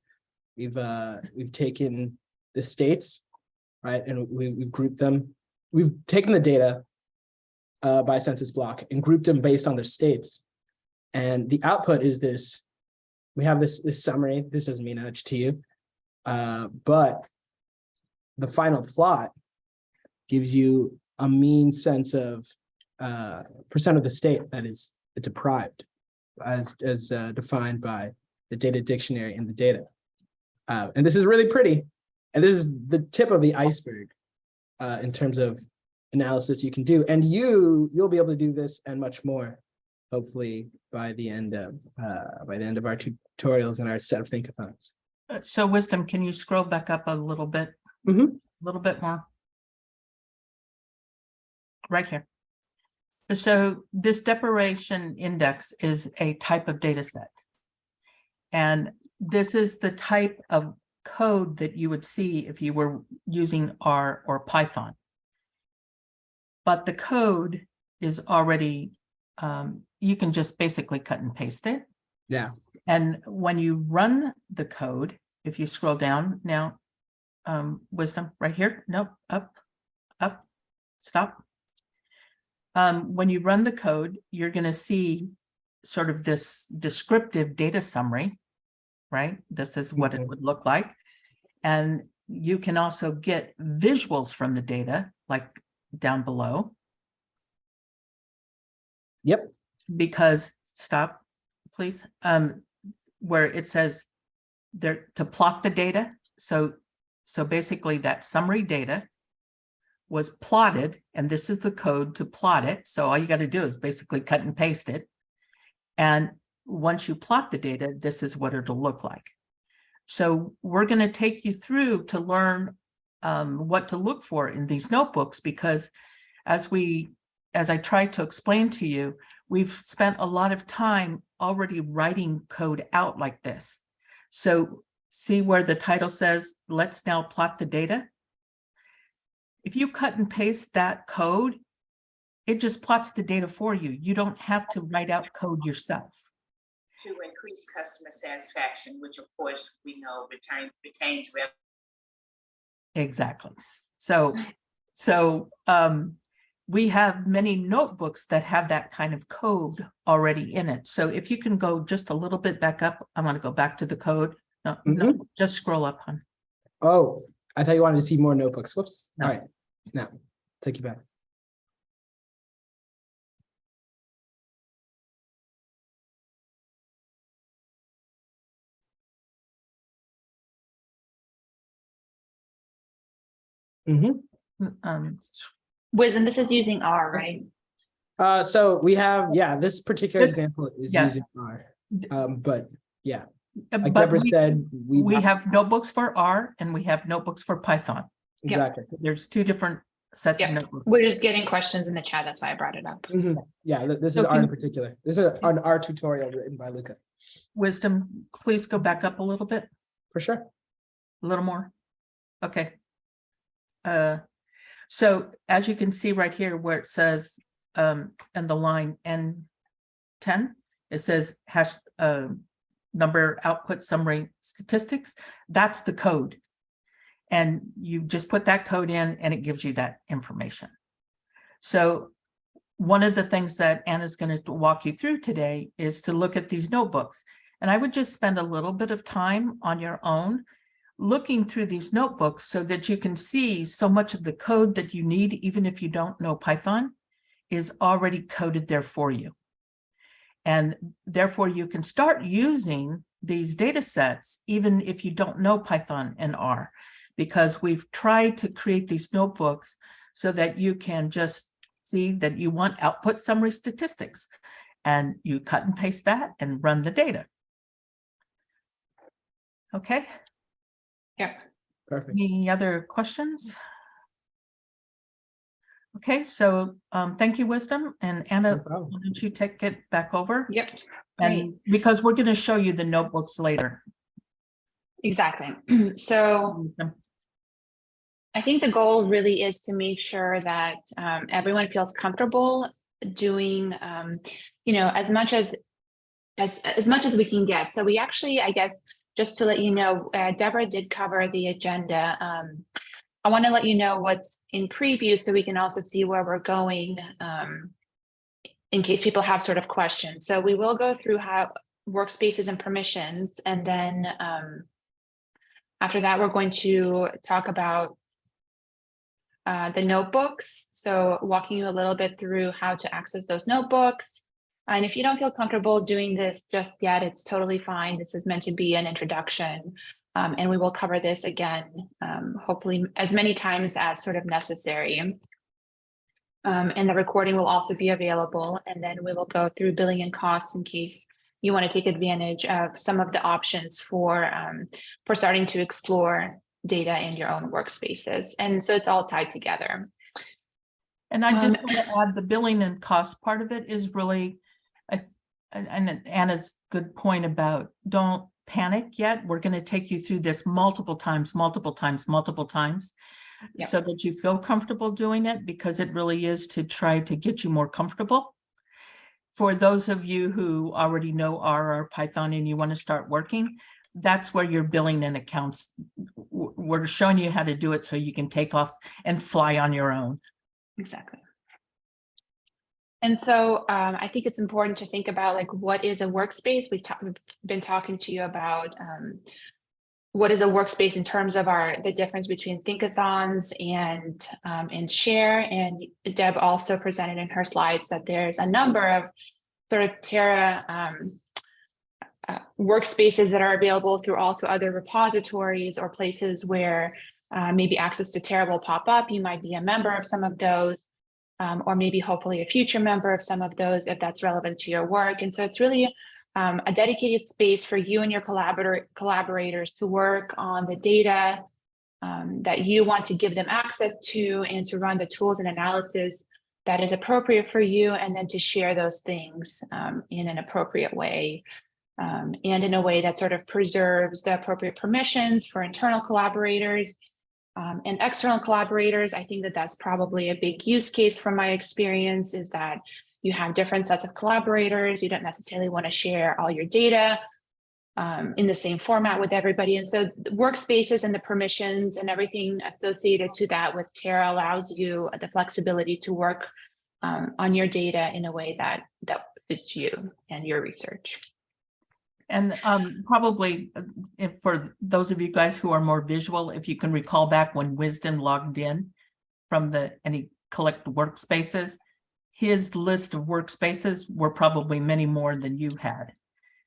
We've taken the states, right, and we've grouped them. We've taken the data by census block and grouped them based on their states. And the output is this. We have this summary. This doesn't mean much to you, but the final plot gives you a mean sense of percent of the state that is deprived, as defined by the data dictionary in the data. And this is really pretty. And this is the tip of the iceberg in terms of analysis you can do. And you'll be able to do this and much more, hopefully by the end of our tutorials and our set of Think-a-Thons. So Wisdom, can you scroll back up a little bit? Mm-hmm. A little bit more. Right here. So this deprivation index is a type of data set. And this is the type of code that you would see if you were using R or Python. But the code is already, you can just basically cut and paste it. Yeah. And when you run the code, if you scroll down now, Wisdom, right here, nope, up, stop. When you run the code, you're going to see sort of this descriptive data summary, right? This is what it would look like. And you can also get visuals from the data, like down below. Yep. Because, stop, please, where it says there to plot the data. So basically that summary data was plotted, and this is the code to plot it. So all you got to do is basically cut and paste it. And once you plot the data, this is what it'll look like. So we're going to take you through to learn what to look for in these notebooks, because as I tried to explain to you, we've spent a lot of time already writing code out like this. So see where the title says, let's now plot the data. If you cut and paste that code, it just plots the data for you. You don't have to write out code yourself. To increase customer satisfaction, which of course we know retains revenue. Exactly. So we have many notebooks that have that kind of code already in it. So if you can go just a little bit back up, I want to go back to the code. No, just scroll up, hon. Oh, I thought you wanted to see more notebooks. Whoops. No. All right. Now, take you back. Wisdom, this is using R, right? So we have, this particular This- example is yeah. using R. But yeah, like But Deborah said, we have notebooks for R and we have notebooks for Python. exactly. There's two different sets of Yep. notebooks. We're just getting questions in the chat. That's why I brought it up. Yeah, this So is R can- in particular. This is an R tutorial written by Luca. Wisdom, please go back up a little bit, For sure. a little more. Okay. So as you can see right here where it says, and the line N10, it says number output summary statistics. That's the code. And you just put that code in and it gives you that information. So one of the things that Anna's going to walk you through today is to look at these notebooks. And I would just spend a little bit of time on your own looking through these notebooks so that you can see so much of the code that you need, even if you don't know Python, is already coded there for you. And therefore you can start using these data sets, even if you don't know Python and R, because we've tried to create these notebooks so that you can just see that you want output summary statistics, and you cut and paste that and run the data. Okay. Yep. Perfect. Any other questions? Okay, so thank you, Wisdom. And Anna, No problem. why don't you take it back over? Yep. Great. And because we're going to show you the notebooks later. Exactly. So I think the goal really is to make sure that everyone feels comfortable doing, as much as we can get. So we actually, I guess, just to let you know, Deborah did cover the agenda. I want to let you know what's in preview so we can also see where we're going in case people have sort of questions. So we will go through how workspaces and permissions, and then after that, we're going to talk about the notebooks. So walking you a little bit through how to access those notebooks. And if you don't feel comfortable doing this just yet, it's totally fine. This is meant to be an introduction. And we will cover this again, hopefully as many times as sort of necessary. And the recording will also be available. And then we will go through billing and costs in case you want to take advantage of some of the options for starting to explore data in your own workspaces. And so it's all tied together. And I just want to add the billing and cost part of it is really, and Anna's good point about don't panic yet. We're going to take you through this multiple times, Yep. so that you feel comfortable doing it, because it really is to try to get you more comfortable. For those of you who already know R or Python and you want to start working, that's where your billing and accounts, we're showing you how to do it so you can take off and fly on your own. Exactly. And so I think it's important to think about, like, what is a workspace? We've been talking to you about what is a workspace in terms of the difference between Think-a-Thons and ScHARe. And Deb also presented in her slides that there's a number of sort of Terra workspaces that are available through also other repositories or places where maybe access to Terra will pop up. You might be a member of some of those. Or maybe hopefully a future member of some of those if that's relevant to your work. And so it's really a dedicated space for you and your collaborators to work on the data that you want to give them access to, and to run the tools and analysis that is appropriate for you, and then to share those things in an appropriate way, and in a way that sort of preserves the appropriate permissions for internal collaborators. And external collaborators, I think that that's probably a big use case from my experience, is that you have different sets of collaborators. You don't necessarily want to share all your data in the same format with everybody. And so the workspaces and the permissions and everything associated to that with Terra allows you the flexibility to work on your data in a way that fits you and your research. And probably if for those of you guys who are more visual, if you can recall back when Wisdom logged in from and he collected workspaces, his list of workspaces were probably many more than you had.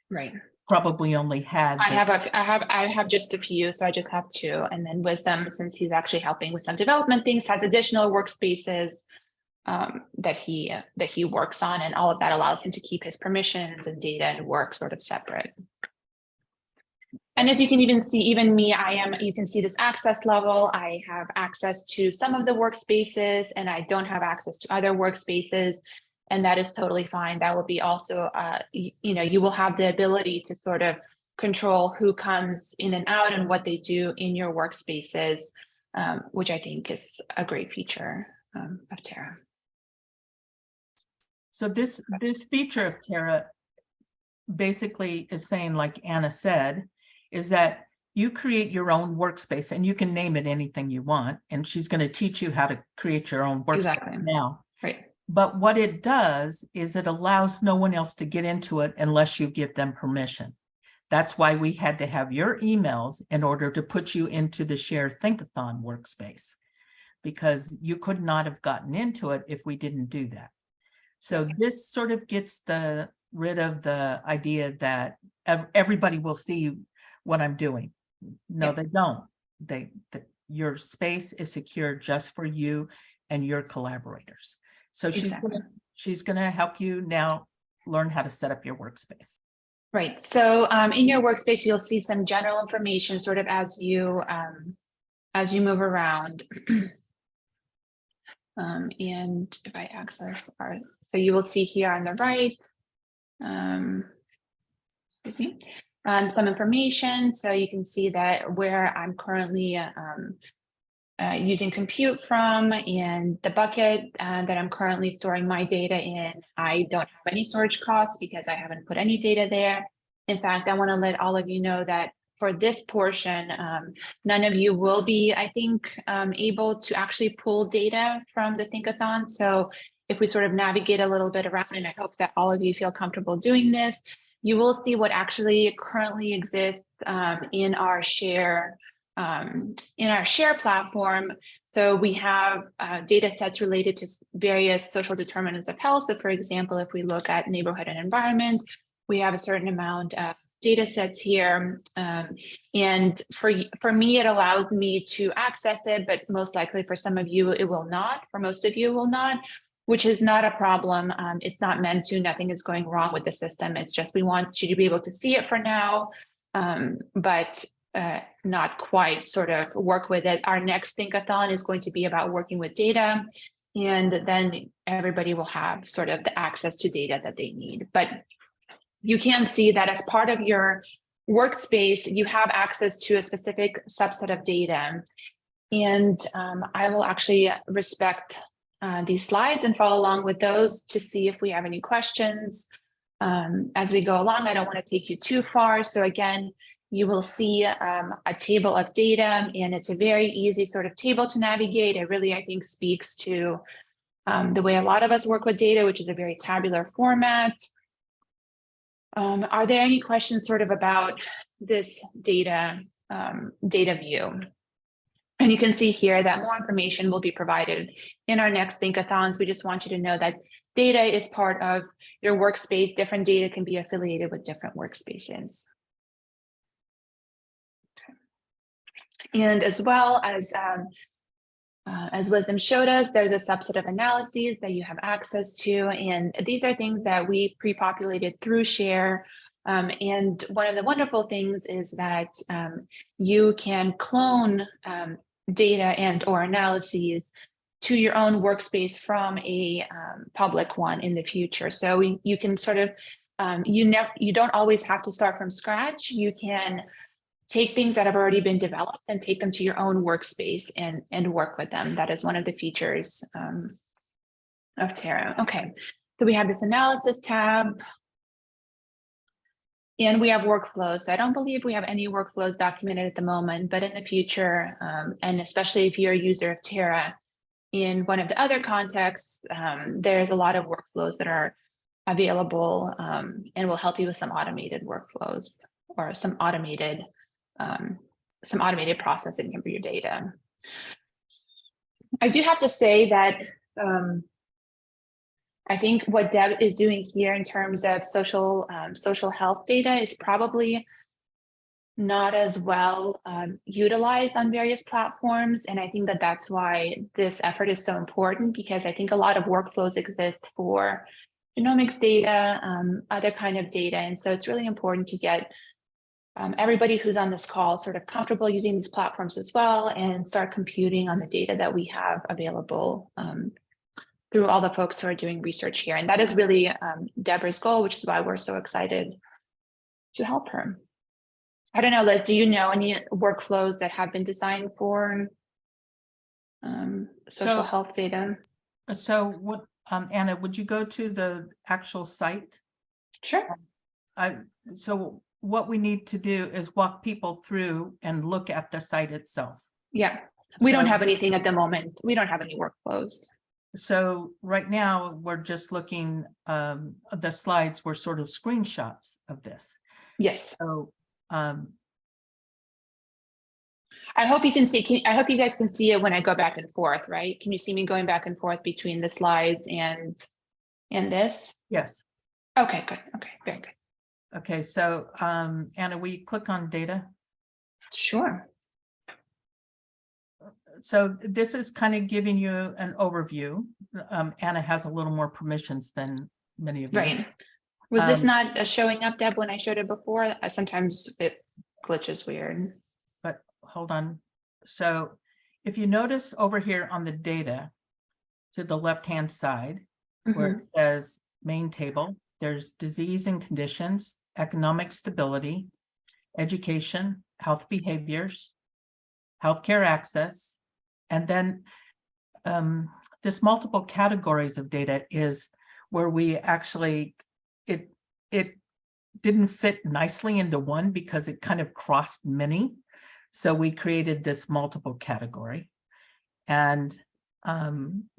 Right. Probably only had. I have just a few, so I just have 2. And then Wisdom, since he's actually helping with some development things, has additional workspaces that he works on, and all of that allows him to keep his permissions and data and work sort of separate. And as you can even see, even me, you can see this access level. I have access to some of the workspaces and I don't have access to other workspaces, and that is totally fine. That will be also, you will have the ability to sort of control who comes in and out and what they do in your workspaces, which I think is a great feature of Terra. So this feature of Terra basically is saying, like Anna said, is that you create your own workspace and you can name it anything you want. And she's going to teach you how to create your own workspace Exactly. now. Right. But what it does is it allows no one else to get into it unless you give them permission. That's why we had to have your emails in order to put you into the ScHARe Think-a-Thon workspace, because you could not have gotten into it if we didn't do that. So this sort of gets rid of the idea that everybody will see what I'm doing. No, Yep. they don't. Your space is secure just for you and your collaborators. So she's gonna help you now learn how to set up your workspace. Right. So in your workspace, you'll see some general information sort of as you move around. And if I access so you will see here on the right, excuse me, some information. So you can see that where I'm currently using compute from, and the bucket that I'm currently storing my data in, I don't have any storage costs because I haven't put any data there. In fact, I want to let all of you know that for this portion, none of you will be, I think, able to actually pull data from the Think-a-Thon. So if we sort of navigate a little bit around, and I hope that all of you feel comfortable doing this, you will see what actually currently exists in our ScHARe platform. So we have data sets related to various social determinants of health. So for example, if we look at neighborhood and environment, we have a certain amount of data sets here. And for me, it allows me to access it, but most likely for some of you, it will not. For most of you, it will not, which is not a problem. It's not meant to, nothing is going wrong with the system. It's just, we want you to be able to see it for now, but not quite sort of work with it. Our next Think-a-Thon is going to be about working with data, and then everybody will have sort of the access to data that they need. But you can see that as part of your workspace, you have access to a specific subset of data. And I will actually respect these slides and follow along with those to see if we have any questions as we go along. I don't want to take you too far. So again, you will see a table of data, and it's a very easy sort of table to navigate. It really, I think, speaks to the way a lot of us work with data, which is a very tabular format. Are there any questions sort of about this data view? And you can see here that more information will be provided in our next Think-a-Thons. We just want you to know that data is part of your workspace. Different data can be affiliated with different workspaces. Okay. And as well as Wisdom showed us, there's a subset of analyses that you have access to, and these are things that we pre-populated through ScHARe. And one of the wonderful things is that you can clone data and or analyses to your own workspace from a public one in the future. So you can sort of, you don't always have to start from scratch. You can take things that have already been developed and take them to your own workspace and work with them. That is one of the features of Terra. Okay, so we have this analysis tab, and we have workflows. So I don't believe we have any workflows documented at the moment, but in the future, and especially if you're a user of Terra, in one of the other contexts, there's a lot of workflows that are available and will help you with some automated workflows or some automated processing of your data. I do have to say that I think what Deb is doing here in terms of social health data is probably not as well utilized on various platforms. And I think that that's why this effort is so important, because I think a lot of workflows exist for genomics data, other kind of data. And so it's really important to get everybody who's on this call sort of comfortable using these platforms as well, and start computing on the data that we have available through all the folks who are doing research here. And that is really Deborah's goal, which is why we're so excited to help her. I don't know, Liz, do you know any workflows that have been designed for social health data? So what, Anna, would you go to the actual site? Sure. So what we need to do is walk people through and look at the site itself. Yeah, we don't have anything at the moment. We don't have any workflows. So right now we're just looking, the slides were sort of screenshots of this. Yes. So I hope you can see, I hope you guys can see it when I go back and forth, right? Can you see me going back and forth between the slides and this? yes. Okay, good. Okay, very good. Okay, so Anna, will you click on data? Sure. So this is kind of giving you an overview. Anna has a little more permissions than many of you. Right. Was this not showing up, Deb, when I showed it before? Sometimes it glitches weird. But hold on. So if you notice over here on the data to the left-hand side, where it says main table, there's disease and conditions, economic stability, education, health behaviors, healthcare access, And then this multiple categories of data is where we actually, it didn't fit nicely into one because it kind of crossed many. So we created this multiple category. And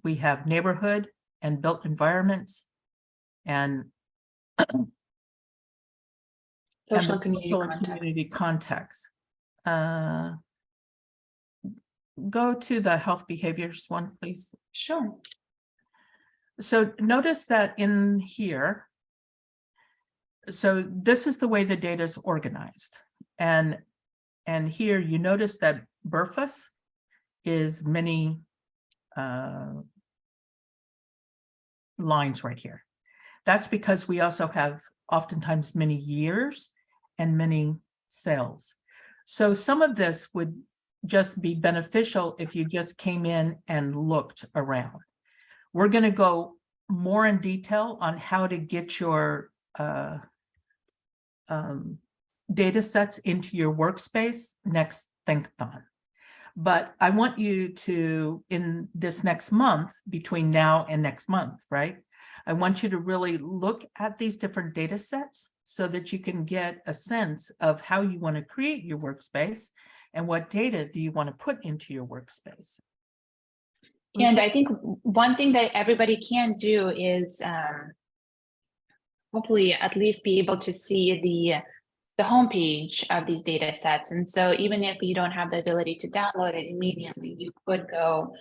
we have neighborhood and built environments and Social and community social and context. community context. Go to the health behaviors one, please. Sure. So notice that in here, so this is the way the data is organized. And here you notice that BRFUS is many lines right here. That's because we also have oftentimes many years and many cells. So some of this would just be beneficial if you just came in and looked around. We're going to go more in detail on how to get your data sets into your workspace next Think-a-Thon. But I want you to, in this next month, between now and next month, right? I want you to really look at these different data sets so that you can get a sense of how you want to create your workspace and what data do you want to put into your workspace. And I think one thing that everybody can do is hopefully at least be able to see the homepage of these data sets. And so even if you don't have the ability to download it immediately, you could go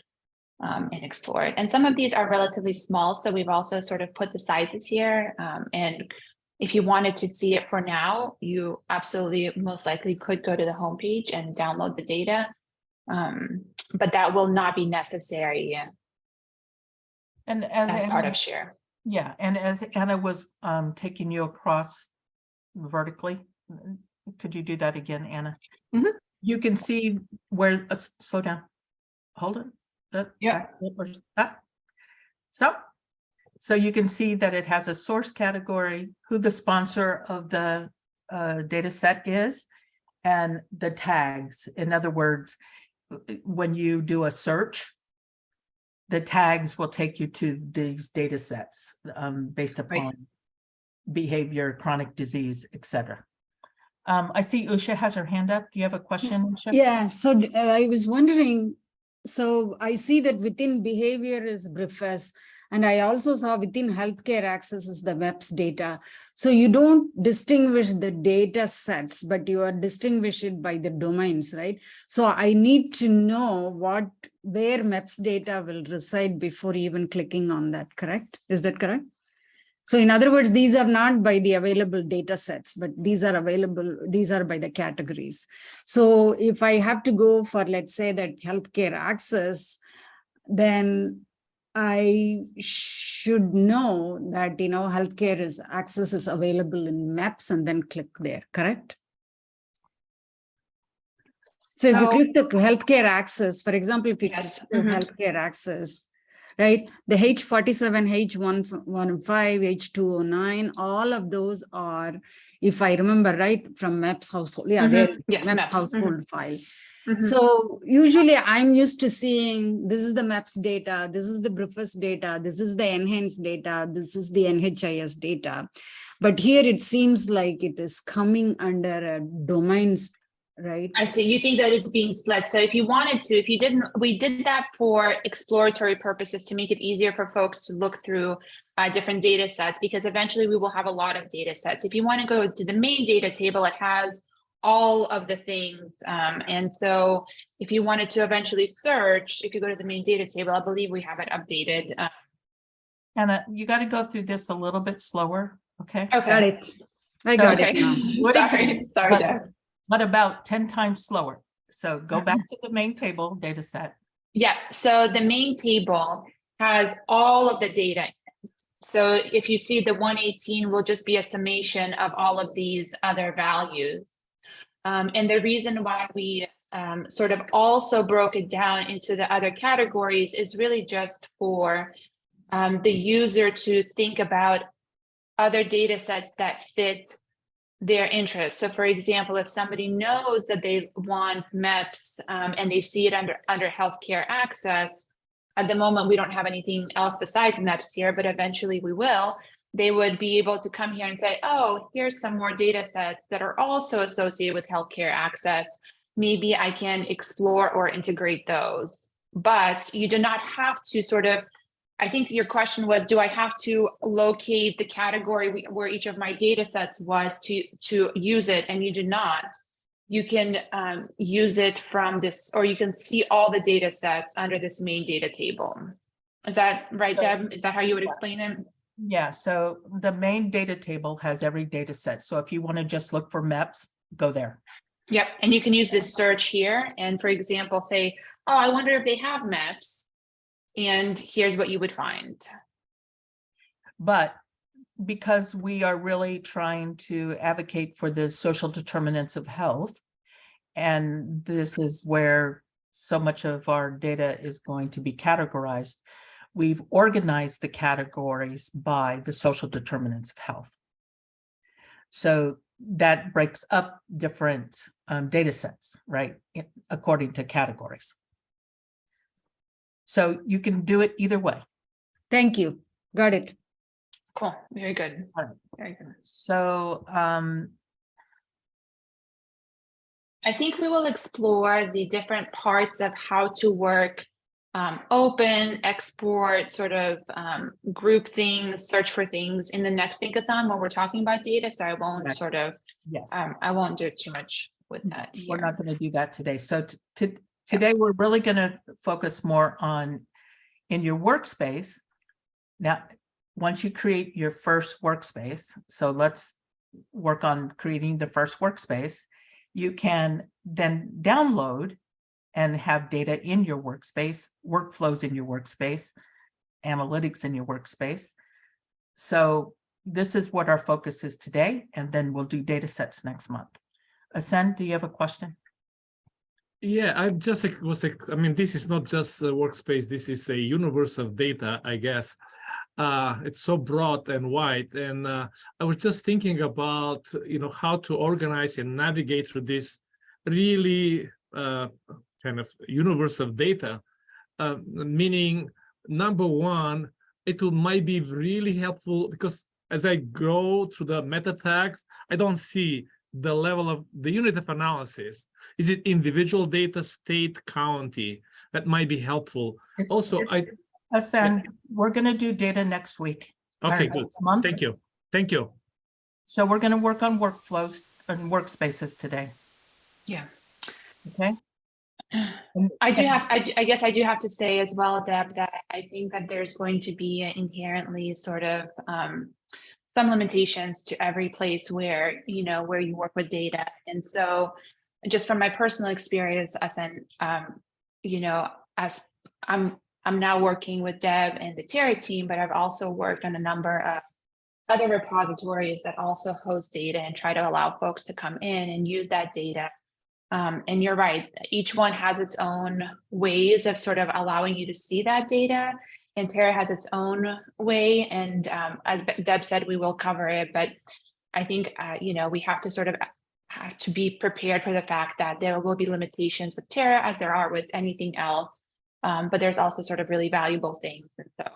and explore it. And some of these are relatively small. So we've also sort of put the sizes here. And if you wanted to see it for now, you absolutely most likely could go to the homepage and download the data. But that will not be necessary And as part of ScHARe. Yeah, and as Anna was taking you across vertically, could you do that again, Anna? Mhm. You can see where, slow down, hold it. Yeah. So you can see that it has a source category, who the sponsor of the data set is, and the tags. In other words, when you do a search, the tags will take you to these data sets based upon behavior, chronic disease, etc. I see Usha has her hand up. Do you have a question, Usha? Yeah, so I was wondering, so I see that within behavior is BRFUS, and I also saw within healthcare access is the MEPS data. So you don't distinguish the data sets, but you are distinguish it by the domains, right? So I need to know where MEPS data will reside before even clicking on that, correct? Is that correct? So in other words, these are not by the available data sets, but these are by the categories. So if I have to go for, let's say, that healthcare access, then I should know that, healthcare access is available in maps and then click there, correct? So if you click the healthcare access, for example, if you click the healthcare access, right, the H47, H115, H209, all of those are, if I remember right, from MAPS household. Yeah, they're MAPS household file. So usually I'm used to seeing this is the MAPS data, this is the BRFUS data, this is the enhanced data, this is the NHIS data. But here it seems like it is coming under a domains, right? I see. You think that it's being split. So if you wanted to, if you didn't, we did that for exploratory purposes to make it easier for folks to look through different data sets, because eventually we will have a lot of data sets. If you want to go to the main data table, it has all of the things. And so if you wanted to eventually search, if you go to the main data table, I believe we have it updated. Anna, you got to go through this a little bit slower, okay? Okay. Got it. I got it now. Sorry, Deb. But about 10 times slower. So go back to the main table data set. Yeah, so the main table has all of the data. So if you see the 118 will just be a summation of all of these other values. And the reason why we sort of also broke it down into the other categories is really just for the user to think about other data sets that fit their interest. So for example, if somebody knows that they want MEPS and they see it under healthcare access, at the moment, we don't have anything else besides MEPS here, but eventually we will. They would be able to come here and say, oh, here's some more data sets that are also associated with healthcare access. Maybe I can explore or integrate those. But you do not have to sort of, I think your question was, do I have to locate the category where each of my data sets was to use it? And you do not. You can use it from this, or you can see all the data sets under this main data table. Is that right, Deb? Is that how you would explain it? Yeah, so the main data table has every data set. So if you want to just look for MEPS, go there. Yep, and you can use this search here. And for example, say, oh, I wonder if they have MEPS. And here's what you would find. But because we are really trying to advocate for the social determinants of health, and this is where so much of our data is going to be categorized, we've organized the categories by the social determinants of health. So that breaks up different data sets, right, according to categories. So you can do it either way. Thank you. Got it. Cool, very good. Very good. So I think we will explore the different parts of how to work open, export, sort of group things, search for things in the next Think-a-Thon when we're talking about data. So I won't sort of, yes, I won't do too much with that here. we're not going to do that today. So today we're really going to focus more on in your workspace. Now, once you create your first workspace, so let's work on creating the first workspace, you can then download and have data in your workspace, workflows in your workspace, analytics in your workspace. So this is what our focus is today, and then we'll do data sets next month. Asen, do you have a question? Yeah, I just was like, I mean, this is not just a workspace, this is a universe of data, I guess. It's so broad and wide. And I was just thinking about, how to organize and navigate through this really kind of universe of data, meaning number one, might be really helpful because as I go through the meta tags, I don't see the level of the unit of analysis. Is it individual data, state, county? That might be helpful. Asen, we're going to do data next week. Okay, good. Month. Thank you. Thank you. So we're going to work on workflows and workspaces today. Yeah. Okay. I guess I do have to say as well, Deb, that I think that there's going to be inherently sort of some limitations to every place where you work with data. And so just from my personal experience, as I'm now working with Deb and the Terra team, but I've also worked on a number of other repositories that also host data and try to allow folks to come in and use that data. And you're right, each one has its own ways of sort of allowing you to see that data. And Terra has its own way. And as Deb said, we will cover it. But I think, we have to sort of have to be prepared for the fact that there will be limitations with Terra as there are with anything else. But there's also sort of really valuable things. And so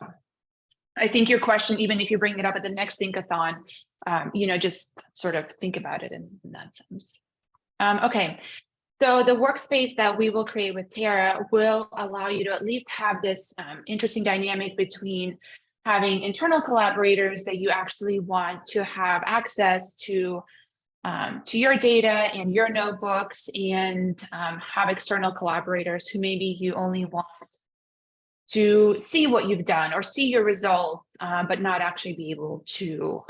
I think your question, even if you bring it up at the next Think-a-Thon, just sort of think about it in that sense. Okay, so the workspace that we will create with Terra will allow you to at least have this interesting dynamic between having internal collaborators that you actually want to have access to your data and your notebooks, and have external collaborators who maybe you only want to see what you've done or see your results, but not actually be able to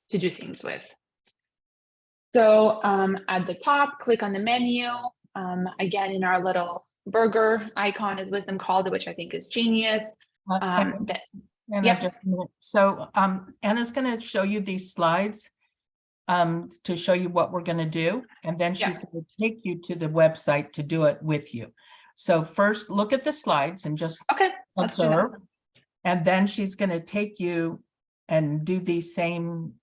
do things with. So at the top, click on the menu. Again, in our little burger icon is Wisdom called it, which I think is genius. So Anna's going to show you these slides to show you what we're going to do. And then she's going to take you to the website to do it with you. So first look at the slides and just observe. And then she's going to take you and do these same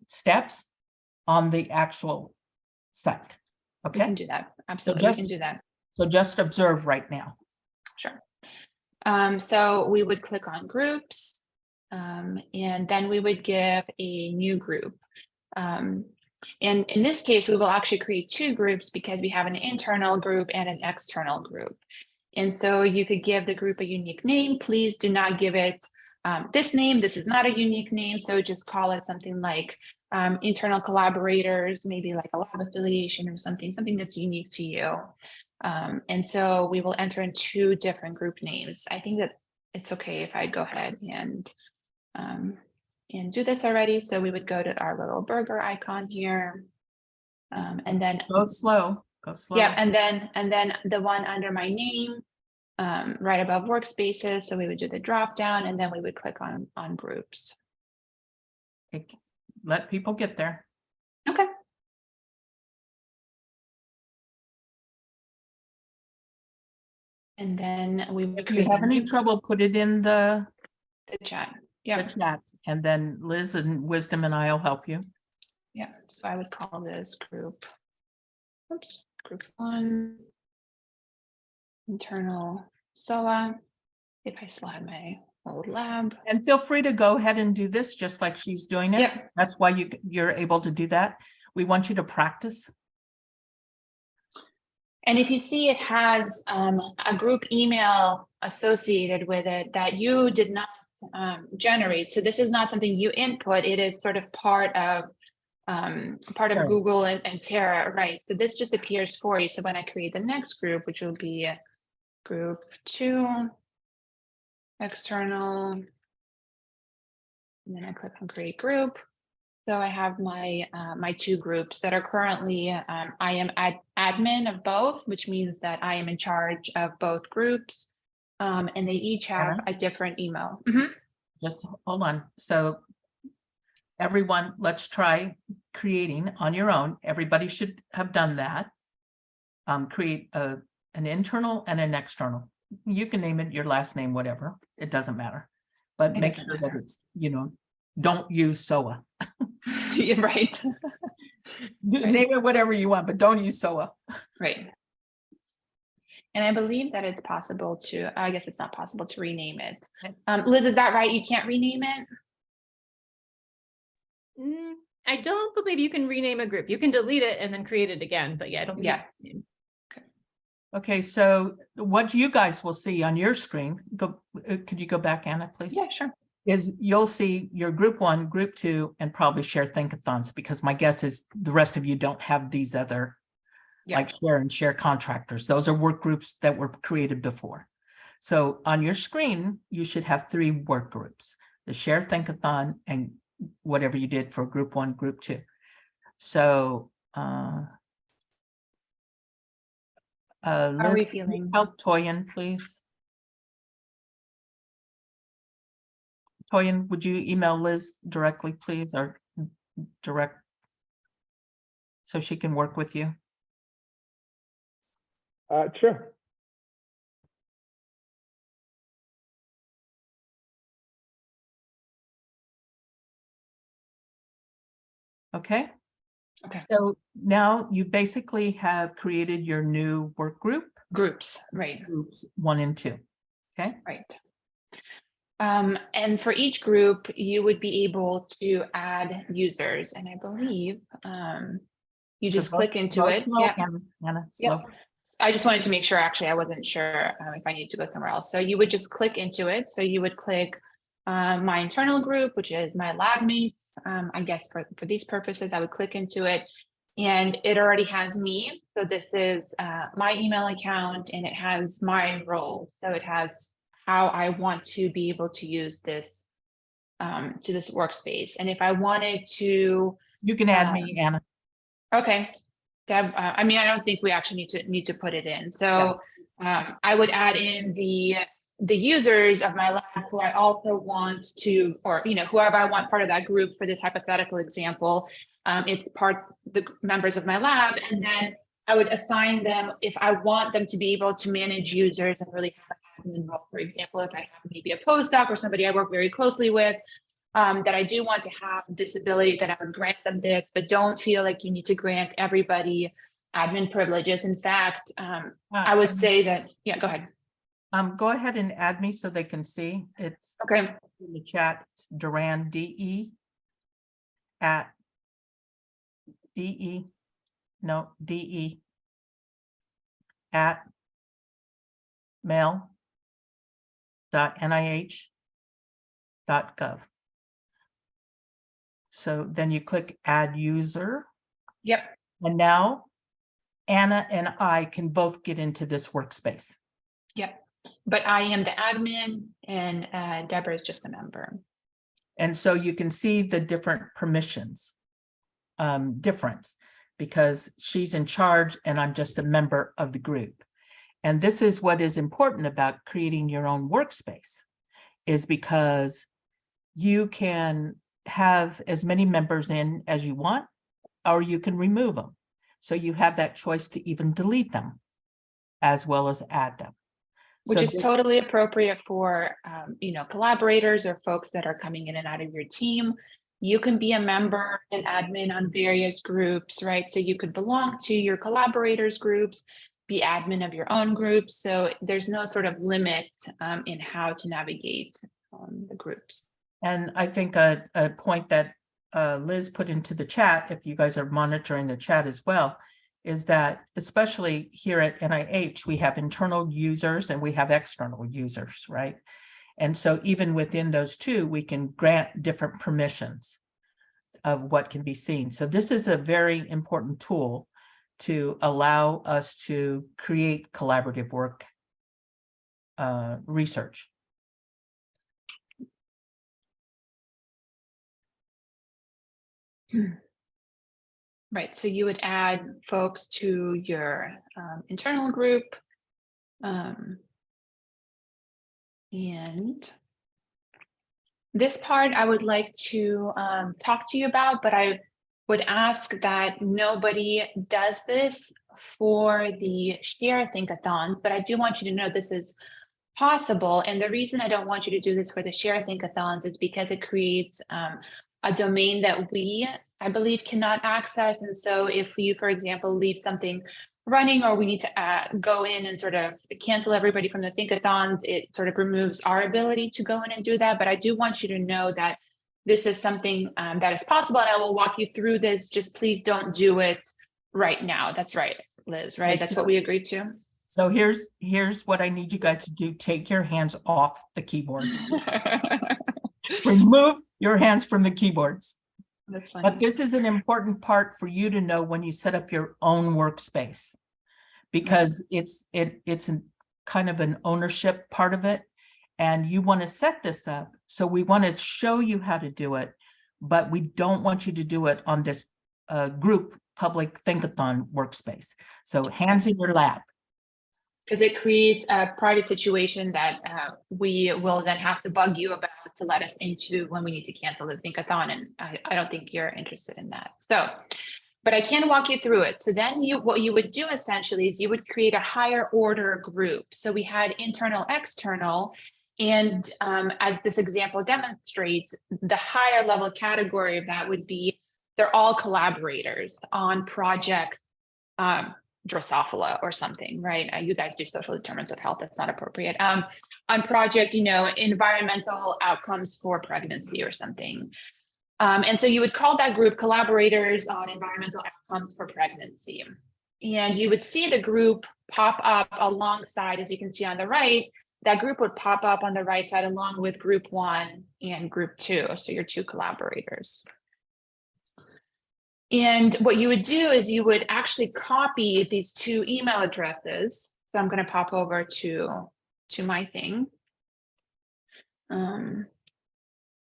steps on the actual site. We Okay, can do that. Absolutely, we just- can do that. so just observe right now. Sure. So we would click on groups, and then we would give a new group. And in this case, we will actually create two groups because we have an internal group and an external group. And so you could give the group a unique name. Please do not give it this name. This is not a unique name. So just call it something like internal collaborators, maybe like a lab affiliation or something that's unique to you. And so we will enter in two different group names. I think that it's okay if I go ahead and do this already. So we would go to our little burger icon here. And then Go slow, go slow. yeah, and then the one under my name, right above workspaces. So we would do the drop down and then we would click on groups. Okay, let people get there. Okay. And then we would If you create have a any new trouble, put it in the chat. Yeah, chat, and then Liz and Wisdom and I'll help you. yeah. So I would call this group. Oops, group 1. Internal SOA. If I still had my old lab. And feel free to go ahead and do this just like she's doing it. Yep. That's why you're able to do that. We want you to practice. And if you see it has a group email associated with it that you did not generate, so this is not something you input, it is sort of part of Sure. Google and Terra, right? So this just appears for you. So when I create the next group, which will be group 2, external, and then I click on create group. So I have my my two groups that are currently, I am admin of both, which means that I am in charge of both groups. And they each have a different email. Mhm. Just hold on. So everyone, let's try creating on your own. Everybody should have done that. Create an internal and an external. You can name it your last name, whatever. It doesn't matter. But It make doesn't sure that matter. it's, don't use SOA. Yeah, right. Right. Name it whatever you want, but don't use SOA. Right. And I believe that it's possible to, I guess it's not possible to rename it. Liz, is that right? You can't rename it? I don't believe you can rename a group. You can delete it and then create it again, but yeah, I don't. believe Yeah. you can. Okay, so what you guys will see on your screen, could you go back, Anna, please? Yeah, sure. Is you'll see your group 1, group 2, and probably ScHARe Think-a-Thons, because my guess is the rest of you don't have these other, Yeah. like ScHARe and ScHARe contractors. Those are work groups that were created before. So on your screen, you should have 3 work groups, the ScHARe Think-a-Thon and whatever you did for group 1, group 2. So How are we Liz, can you feeling? help Toyin, please? Toyin, would you email Liz directly, please, or direct so she can work with you? Sure. Okay. Okay. So now you basically have created your new work group, Groups, right, groups 1 and 2. Okay. right. And for each group, you would be able to add users, and I believe you So just go- click into go it. slow, Yeah. Anna, Yep. slow. I just wanted to make sure, actually, I wasn't sure if I need to go somewhere else. So you would just click into it. So you would click my internal group, which is my lab mates. I guess for these purposes, I would click into it and it already has me. So this is my email account and it has my role. So it has how I want to be able to use this to this workspace. And if I wanted to, You can add me, Anna. okay. Deb, I mean, I don't think we actually need to put it in. So I would add in the users of my lab who I also want to, or whoever I want part of that group for this hypothetical example. It's the members of my lab, and then I would assign them if I want them to be able to manage users and really have an admin role. For example, if I have maybe a postdoc or somebody I work very closely with, that I do want to have this ability that I would grant them this, but don't feel like you need to grant everybody admin privileges. In fact, I would say that, yeah, go ahead. Go ahead and add me so they can see. It's Okay. in the chat. It's Duran, DE at DE at mail.nih.gov. So then you click add user. Yep. And now Anna and I can both get into this workspace. Yep. But I am the admin and Deborah is just a member. And so you can see the different permissions difference because she's in charge and I'm just a member of the group. And this is what is important about creating your own workspace, is because you can have as many members in as you want, or you can remove them. So you have that choice to even delete them as well as add them. Which So is totally appropriate for, collaborators or folks that are coming in and out of your team. You can be a member and admin on various groups, right? So you could belong to your collaborators groups, be admin of your own groups. So there's no sort of limit in how to navigate the groups. And I think a point that Liz put into the chat, if you guys are monitoring the chat as well, is that especially here at NIH, we have internal users and we have external users, right? And so even within those two, we can grant different permissions of what can be seen. So this is a very important tool to allow us to create collaborative work research. Right, so you would add folks to your internal group. And this part I would like to talk to you about, but I would ask that nobody does this for the ScHARe Think-a-Thons, but I do want you to know this is possible. And the reason I don't want you to do this for the ScHARe Think-a-Thons is because it creates a domain that I believe, cannot access. And so if you, for example, leave something running or we need to go in and sort of cancel everybody from the Think-a-Thons, it sort of removes our ability to go in and do that. But I do want you to know that this is something that is possible, and I will walk you through this. Just please don't do it right now. That's right, Liz, right? That's what we agreed to. So here's what I need you guys to do. Take your hands off the keyboards. Remove your hands from the keyboards. That's fine. But this is an important part for you to know when you set up your own workspace, because it's kind of an ownership part of it. And you want to set this up. So we want to show you how to do it, but we don't want you to do it on this group public Think-a-Thon workspace. So hands in your lap. Because it creates a private situation that we will then have to bug you about to let us into when we need to cancel the Think-a-Thon. And I don't think you're interested in that. So, but I can walk you through it. So then what you would do essentially is you would create a higher order group. So we had internal, external, and as this example demonstrates, the higher level category of that would be, they're all collaborators on project Drosophila or something, right? You guys do social determinants of health. That's not appropriate. On project, environmental outcomes for pregnancy or something. And so you would call that group collaborators on environmental outcomes for pregnancy. And you would see the group pop up alongside, as you can see on the right, that group would pop up on the right side along with group 1 and group 2. So your 2 collaborators. And what you would do is you would actually copy these 2 email addresses. So I'm going to pop over to my thing.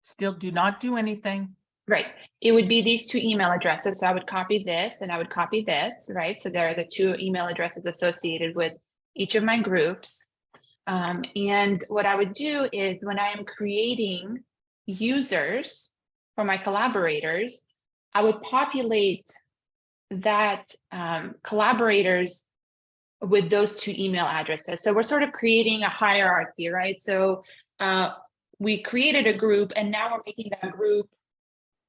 Still do not do anything. Right. It would be these 2 email addresses. So I would copy this and I would copy this, right? So there are the 2 email addresses associated with each of my groups. And what I would do is when I am creating users for my collaborators, I would populate that collaborators with those 2 email addresses. So we're sort of creating a hierarchy, right? So we created a group and now we're making that group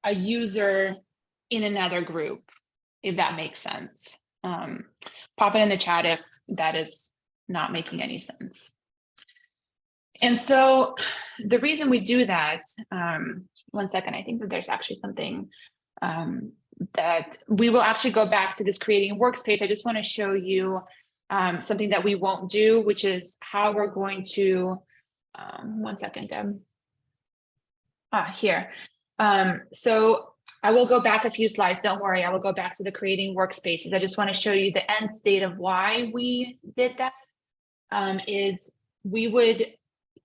a user in another group, if that makes sense. Pop it in the chat if that is not making any sense. And so the reason we do that, 1 second, I think that there's actually something that we will actually go back to this creating a workspace. I just want to show you something that we won't do, which is how we're going to, 1 second, Deb. Here. So I will go back a few slides. Don't worry, I will go back to the creating workspaces. I just want to show you the end state of why we did that. Is we would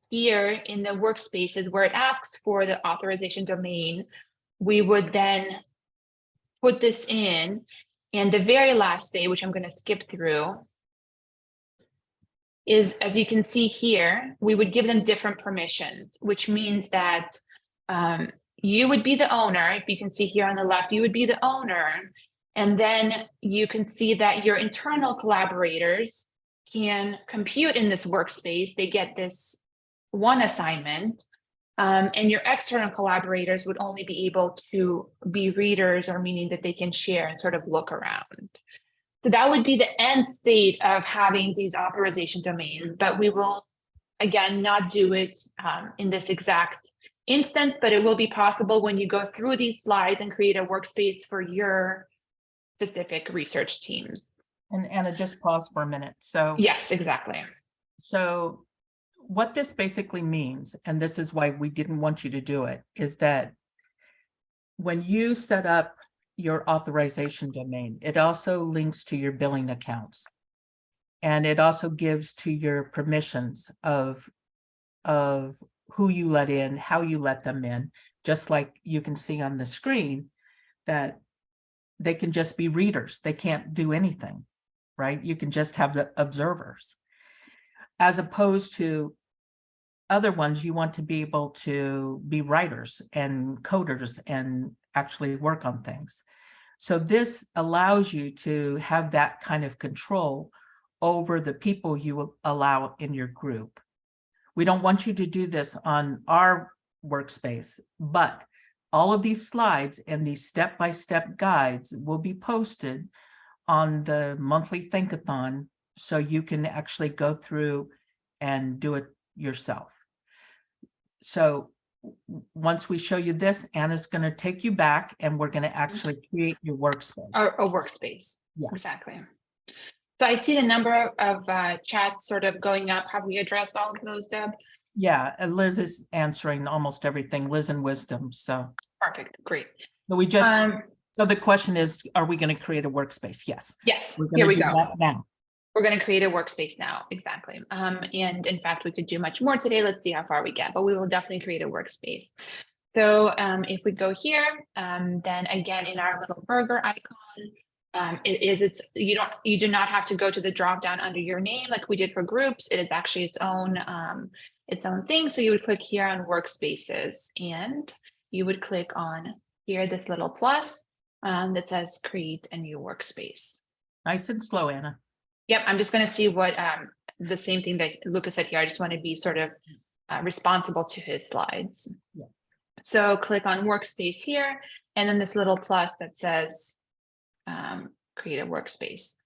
here in the workspaces where it asks for the authorization domain, we would then put this in, and the very last state, which I'm going to skip through, is, as you can see here, we would give them different permissions, which means that you would be the owner. If you can see here on the left, you would be the owner. And then you can see that your internal collaborators can compute in this workspace. They get this one assignment. And your external collaborators would only be able to be readers, or meaning that they can share and sort of look around. So that would be the end state of having these authorization domains, but we will, again, not do it in this exact instance, but it will be possible when you go through these slides and create a workspace for your specific research teams. And Anna, just pause for a minute. So yes, exactly. So what this basically means, and this is why we didn't want you to do it, is that when you set up your authorization domain, it also links to your billing accounts. And it also gives to your permissions of who you let in, how you let them in, just like you can see on the screen that they can just be readers. They can't do anything, right? You can just have the observers. As opposed to other ones, you want to be able to be writers and coders and actually work on things. So this allows you to have that kind of control over the people you allow in your group. We don't want you to do this on our workspace, but all of these slides and these step-by-step guides will be posted on the monthly Think-a-Thon, so you can actually go through and do it yourself. So once we show you this, Anna's going to take you back and we're going to actually create your workspace. A workspace, yeah. Exactly. So I see the number of chats sort of going up. Have we addressed all of those, Deb? Yeah, and Liz is answering almost everything, Liz and Wisdom, so. Perfect, great. So we just, so the question is, are we going to create a workspace? Yes. Yes, Here we go. Now. We're going to create a workspace now, exactly. And in fact, we could do much more today. Let's see how far we get, but we will definitely create a workspace. So if we go here, then again, in our little burger icon, you do not have to go to the drop down under your name like we did for groups. It is actually its own thing. So you would click here on Workspaces, and you would click on here this little plus that says create a new workspace. Nice and slow, Anna. Yep, I'm just going to see what the same thing that Lucas said here. I just want to be sort of responsible to his slides. Yeah. So click on Workspace here, and then this little plus that says create a workspace.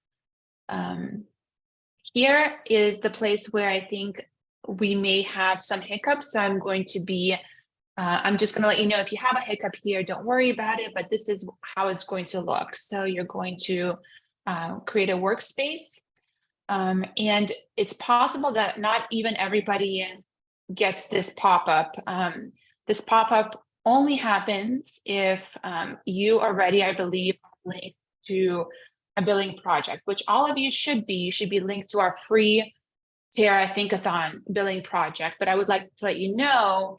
Here is the place where I think we may have some hiccups. So I'm going to be, I'm just going to let you know if you have a hiccup here, don't worry about it, but this is how it's going to look. So you're going to create a workspace. And it's possible that not even everybody gets this pop-up. This pop-up only happens if you already, I believe, linked to a billing project, which all of you should be. You should be linked to our free Terra Think-a-Thon billing project. But I would like to let you know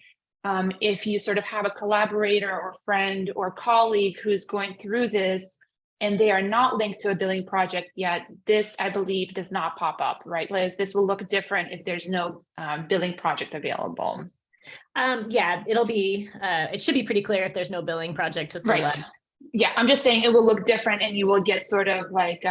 if you sort of have a collaborator or friend or colleague who's going through this and they are not linked to a billing project yet, this, I believe, does not pop up, right, Liz? This will look different if there's no billing project available. Yeah, it'll be, it should be pretty clear if there's no billing project to select. Right. Yeah, I'm just saying it will look different and you will get sort of like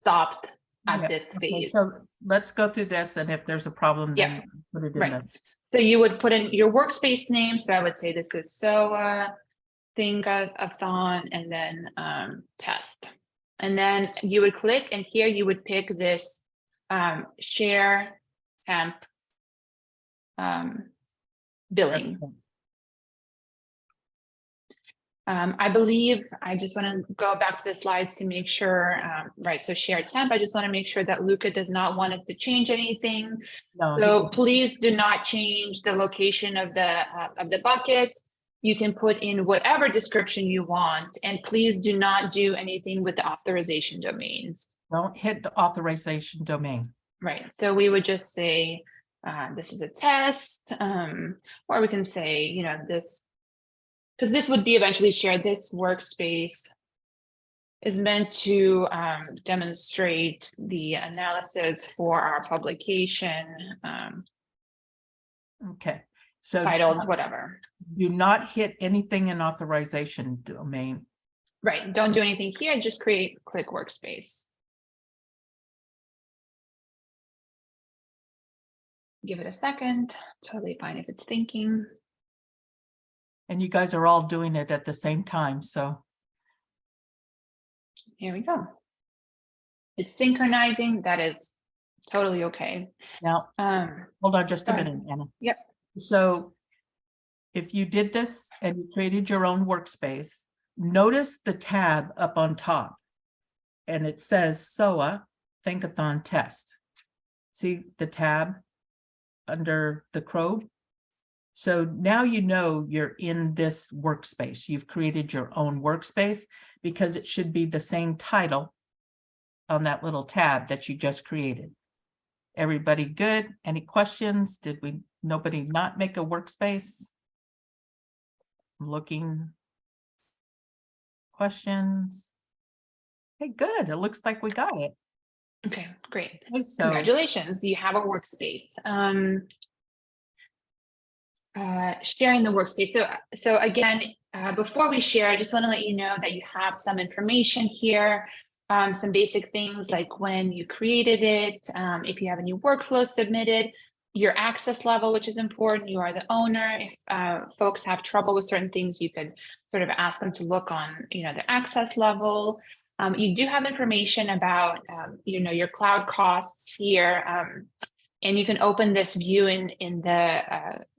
stopped at this phase. So let's go through this, and if there's a problem, then put it in there. So you would put in your workspace name. So I would say this is ScHARe Think-a-Thon and then test. And then you would click, and here you would pick this ScHARe temp billing. I believe, I just want to go back to the slides to make sure, right, so ScHARe temp, I just want to make sure that Luca does not want us to change anything. No, So please do not change the location of the buckets. You can put in whatever description you want, and please do not do anything with the authorization domains. don't hit the authorization domain. Right, so we would just say, this is a test, or we can say, you know, this, because this would be eventually shared. This workspace is meant to demonstrate the analysis for our publication, Okay, so titled whatever. do not hit anything in authorization domain. Right, don't do anything here, just click workspace. Give it a second, totally fine if it's thinking. And you guys are all doing it at the same time, so. Here we go. It's synchronizing, that is totally okay. Now, hold on just a go ahead. minute, Anna. Yep. So if you did this and you created your own workspace, notice the tab up on top. And it says ScHARe Think-a-Thon test. See the tab under the Chrome? So now you know you're in this workspace. You've created your own workspace because it should be the same title on that little tab that you just created. Everybody good? Any questions? Did nobody not make a workspace? Looking. Questions? Okay, good. It looks like we got it. Okay, great. Okay, so Congratulations, you have a workspace. Sharing the workspace. So again, before we share, I just want to let you know that you have some information here, some basic things like when you created it, if you have any workflow submitted, your access level, which is important. You are the owner. If folks have trouble with certain things, you could sort of ask them to look on, you know, the access level. You do have information about, you know, your cloud costs here. And you can open this view in the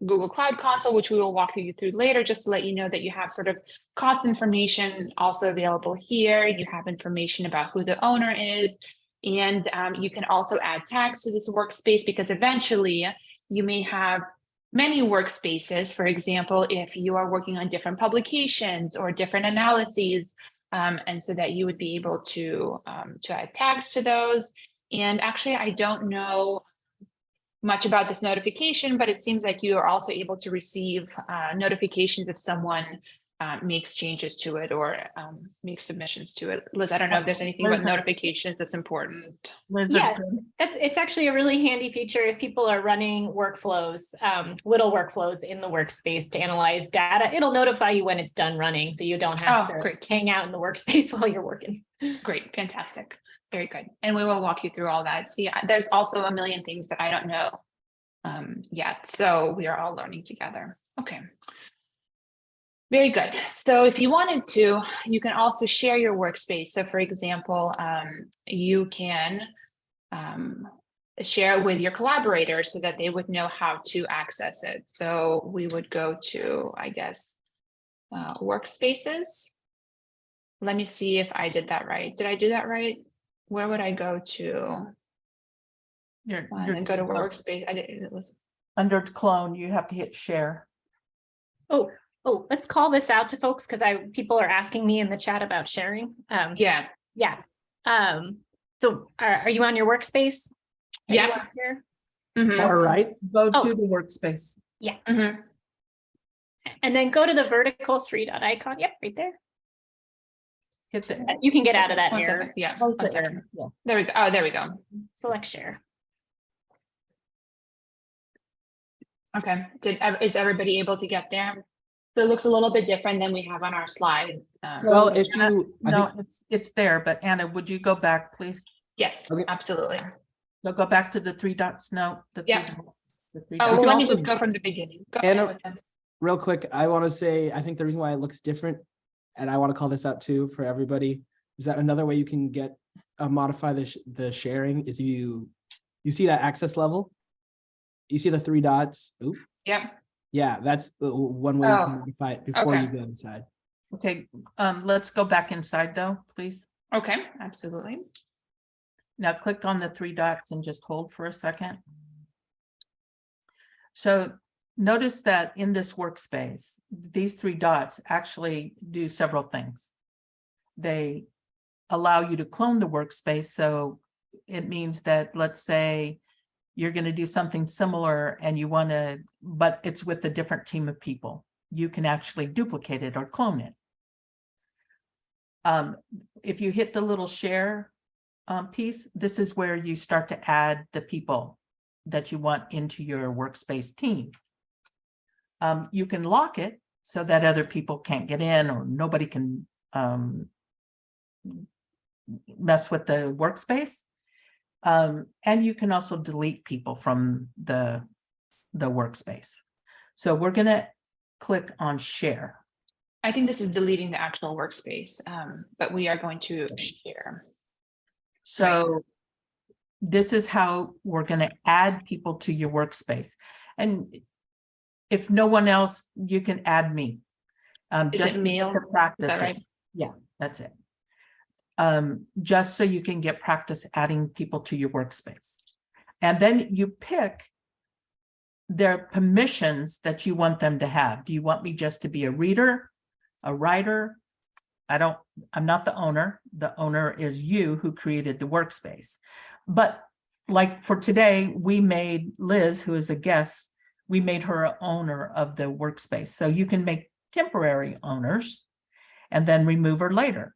Google Cloud Console, which we will walk you through later, just to let you know that you have sort of cost information also available here. You have information about who the owner is, and you can also add tags to this workspace because eventually you may have many workspaces. For example, if you are working on different publications or different analyses, and so that you would be able to add tags to those. And actually, I don't know much about this notification, but it seems like you are also able to receive notifications if someone makes changes to it or makes submissions to it. Liz, I don't know if there's anything about notifications that's important. Yes, it's actually a really handy feature if people are running workflows, little workflows in the workspace to analyze data. It'll notify you when it's done running, so you don't have to hang out in the workspace while you're working. Great, fantastic. Very good. And we will walk you through all that. See, there's also a million things that I don't know yet. So we are all learning together. Okay. Very good. So if you wanted to, you can also share your workspace. So for example, you can share it with your collaborators so that they would know how to access it. So we would go to, I guess, Workspaces. Let me see if I did that right. Did I do that right? Where would I go to? And then go to Workspace. I did it was under clone. You have to hit share. Oh, let's call this out to folks because people are asking me in the chat about sharing. Yeah. So are you on your workspace? Yeah. All right. Go to the workspace. Yeah. And then go to the vertical 3-dot icon. Yep, right there. Hit the. You can get out of that error. Yeah. Yeah. There we go. Oh, there we go. Select share. Okay. Is everybody able to get there? So it looks a little bit different than we have on our slides. Well, if you it's there, but Anna, would you go back, please? Yes, absolutely. So go back to the 3 dots. No, the 3 dots. The three Oh, dots. well, can let me also- just go from the beginning. Go Anna- ahead with them. Real quick, I want to say, I think the reason why it looks different, and I want to call this out too for everybody, is that another way you can get modify the sharing is you see that access level. You see the three dots. Oop. Yeah. Yeah, that's the one way you Oh, can modify it before you okay. go inside. Okay, let's go back inside though, please. Okay, absolutely. Now click on the three dots and just hold for a second. So notice that in this workspace, these three dots actually do several things. They allow you to clone the workspace. So it means that, let's say you're going to do something similar and you want to, but it's with a different team of people. You can actually duplicate it or clone it. If you hit the little share piece, this is where you start to add the people that you want into your workspace team. You can lock it so that other people can't get in or nobody can mess with the workspace. And you can also delete people from the workspace. So we're going to click on share. I think this is deleting the actual workspace, but we are going to share. So this is how we're going to add people to your workspace. And if no one else, you can add me. Is Just it to mail? get to practice Is that it. right? Yeah, that's it. Just so you can get practice adding people to your workspace. And then you pick their permissions that you want them to have. Do you want me just to be a reader, a writer? I'm not the owner. The owner is you who created the workspace. But like for today, we made Liz, who is a guest, we made her an owner of the workspace. So you can make temporary owners and then remove her later.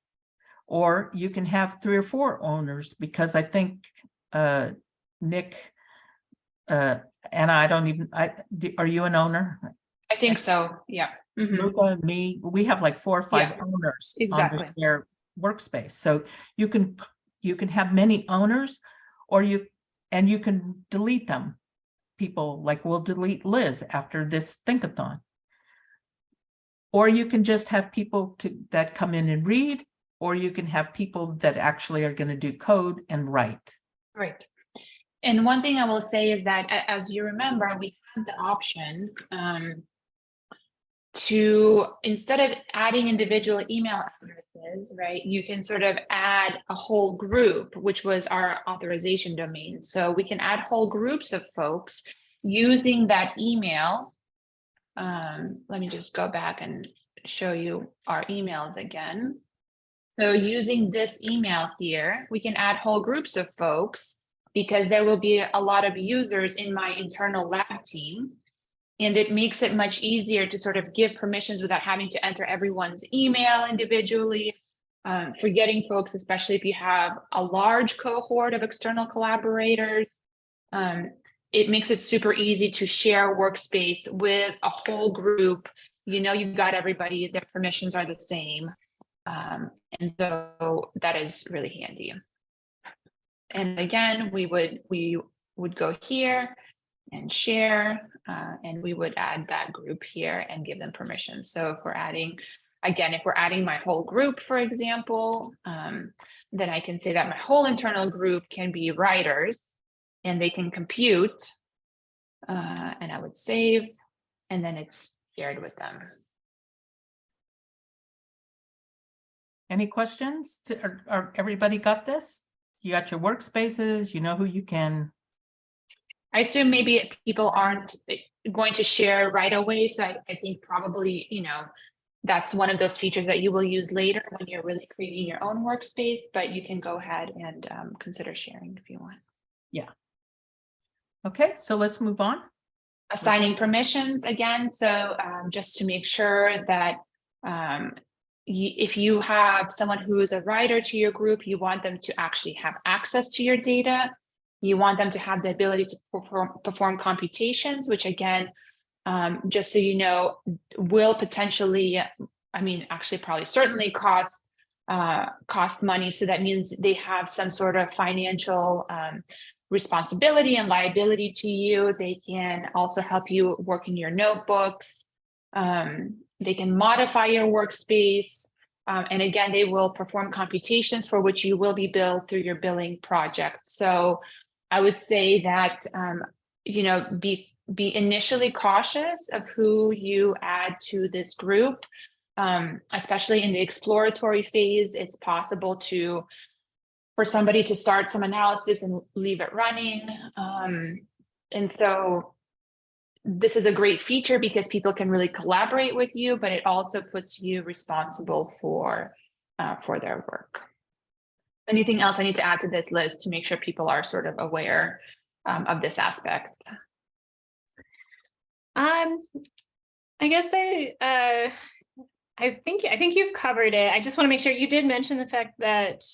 Or you can have 3 or 4 owners, because I think Nick, Anna, are you an owner? I think so. Yeah. Mhm. Luca, me, we have like 4 or 5 Yeah, owners exactly. on their workspace. So you can have many owners, or you can delete them. People like we'll delete Liz after this Think-a-Thon. Or you can just have people that come in and read, or you can have people that actually are going to do code and write. Right. And one thing I will say is that, as you remember, we had the option to, instead of adding individual email addresses, right, you can sort of add a whole group, which was our authorization domain. So we can add whole groups of folks using that email. Let me just go back and show you our emails again. So using this email here, we can add whole groups of folks, because there will be a lot of users in my internal lab team. And it makes it much easier to sort of give permissions without having to enter everyone's email individually. Forgetting folks, especially if you have a large cohort of external collaborators, it makes it super easy to share a workspace with a whole group. You know, you've got everybody, their permissions are the same. And so that is really handy. And again, we would go here and share, and we would add that group here and give them permission. So if we're adding, again, if we're adding my whole group, for example, then I can say that my whole internal group can be writers and they can compute, and I would save, and then it's shared with them. Any questions? Or everybody got this? You got your workspaces, you know who you can. I assume maybe people aren't going to share right away. So I think probably, you know, that's one of those features that you will use later when you're really creating your own workspace, but you can go ahead and consider sharing if you want. Yeah. Okay, so let's move on. Assigning permissions again. So just to make sure that if you have someone who is a writer to your group, you want them to actually have access to your data. You want them to have the ability to perform computations, which again, just so you know, will potentially, I mean, actually probably certainly cost money. So that means they have some sort of financial responsibility and liability to you. They can also help you work in your notebooks. They can modify your workspace. And again, they will perform computations for which you will be billed through your billing project. So I would say that, be initially cautious of who you add to this group, especially in the exploratory phase. It's possible for somebody to start some analysis and leave it running. And so this is a great feature because people can really collaborate with you, but it also puts you responsible for their work. Anything else I need to add to this list to make sure people are sort of aware of this aspect? I guess I think you've covered it. I just want to make sure you did mention the fact that,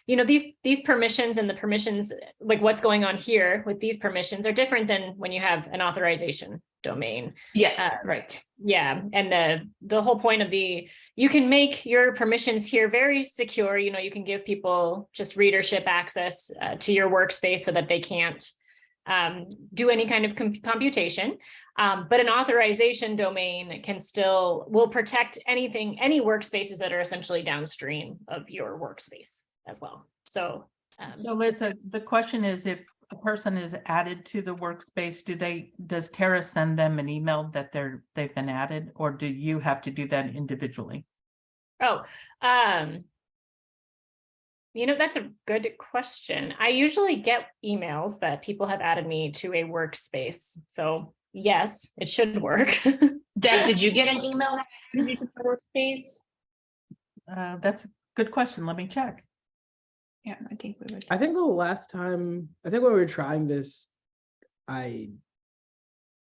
these permissions and the permissions, like what's going on here with these permissions are different than when you have an authorization domain. Yes, right. Yeah, and the whole point of you can make your permissions here very secure. You can give people just readership access to your workspace so that they can't do any kind of computation. But an authorization domain will protect any workspaces that are essentially downstream of your workspace as well. So, Lisa, the question is, if a person is added to the workspace, does Terra send them an email that they've been added, or do you have to do that individually? Oh, that's a good question. I usually get emails that people have added me to a workspace. So yes, it should work. Deb, did you get an email that added you to the workspace? That's a good question. Let me check. Yeah, I think we would. I think the last time, when we were trying this, I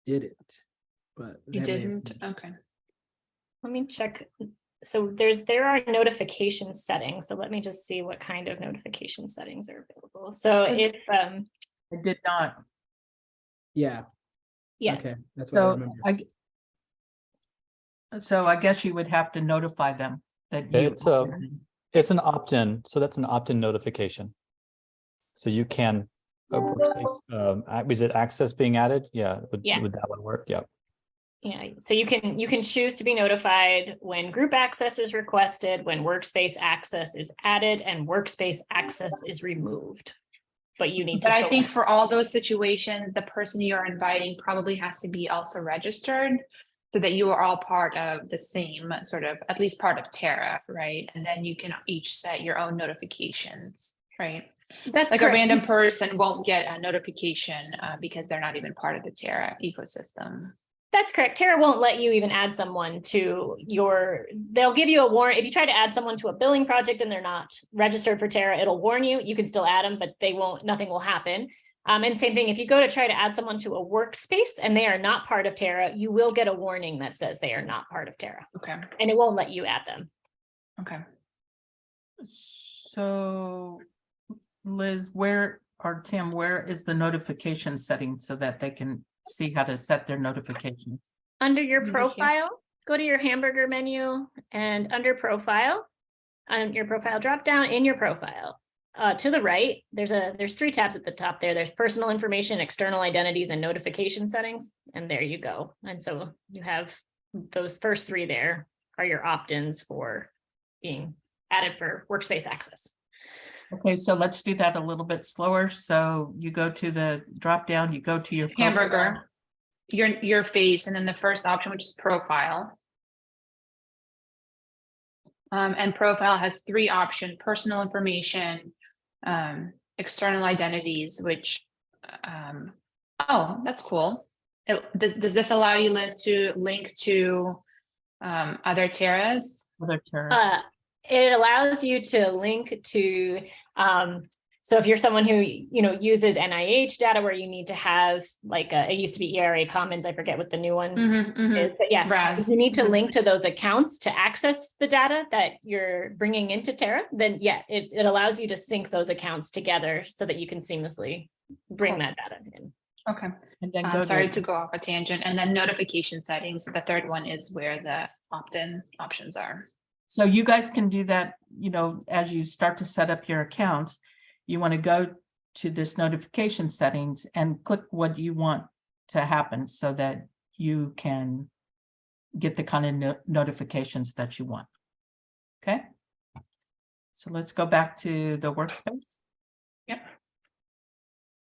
did it, but You didn't? Okay. Let me check. So there are notification settings. So let me just see what kind of notification settings are available. So if I did not. Yeah. Yes. Okay, that's what I remember. So I guess you would have to notify them that you. It's an opt-in, so that's an opt-in notification. So you can workspace, is it access being added? Yeah, would that one work? Yeah. Yeah, so you can choose to be notified when group access is requested, when workspace access is added, and workspace access is removed. But you need to. But I think for all those situations, the person you're inviting probably has to be also registered, so that you are all part of the same sort of, at least part of Terra, right? And then you can each set your own notifications, right? That's like correct. A random person won't get a notification because they're not even part of the Terra ecosystem. That's correct. Terra won't let you even add someone to they'll give you a warrant. If you try to add someone to a billing project and they're not registered for Terra, it'll warn you. You can still add them, but nothing will happen. And same thing, if you go to try to add someone to a workspace and they are not part of Terra, you will get a warning that says they are not part of Terra. Okay. And it won't let you add them. Okay. So Liz, Tim, where is the notification setting so that they can see how to set their notifications? Under your profile, go to your hamburger menu, and under profile, on your profile drop down in your profile. To the right, there's 3 tabs at the top there. There's personal information, external identities, and notification settings. And there you go. And so you have those first 3 there are your opt-ins for being added for workspace access. Okay, so let's do that a little bit slower. So you go to the drop down, you go to your hamburger, your face, and then the first option, which is profile. And profile has 3 options: personal information, external identities, which, oh, that's cool. Does this allow you, Liz, to link to other Terras? It allows you to link to, so if you're someone who, uses NIH data where you need to have it used to be ERA Commons, I forget what the new one is, but yeah, if you need to link to those accounts to access the data that you're bringing into Terra, then yeah, it allows you to sync those accounts together so that you can seamlessly bring that data in. Okay. And then sorry to go off a tangent. And then notification settings. The third one is where the opt-in options are. So you guys can do that, as you start to set up your accounts. You want to go to this notification settings and click what you want to happen so that you can get the kind of notifications that you want. Okay. So let's go back to the workspace. Yep.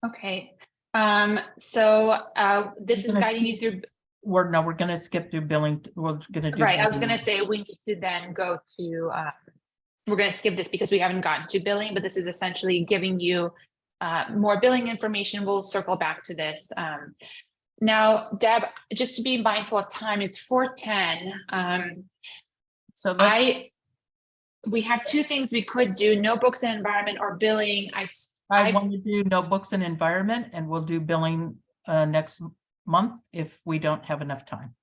Okay. So this is guiding you through. We're going to skip through billing. We're going to do Right. I was going to billing. say we need to then go to. We're going to skip this because we haven't gotten to billing, but this is essentially giving you more billing information. We'll circle back to this. Now, Deb, just to be mindful of time, it's 4:10. So we have two things we could do: notebooks and environment or billing. I want to do notebooks and environment, and we'll do billing next month if we don't have enough time.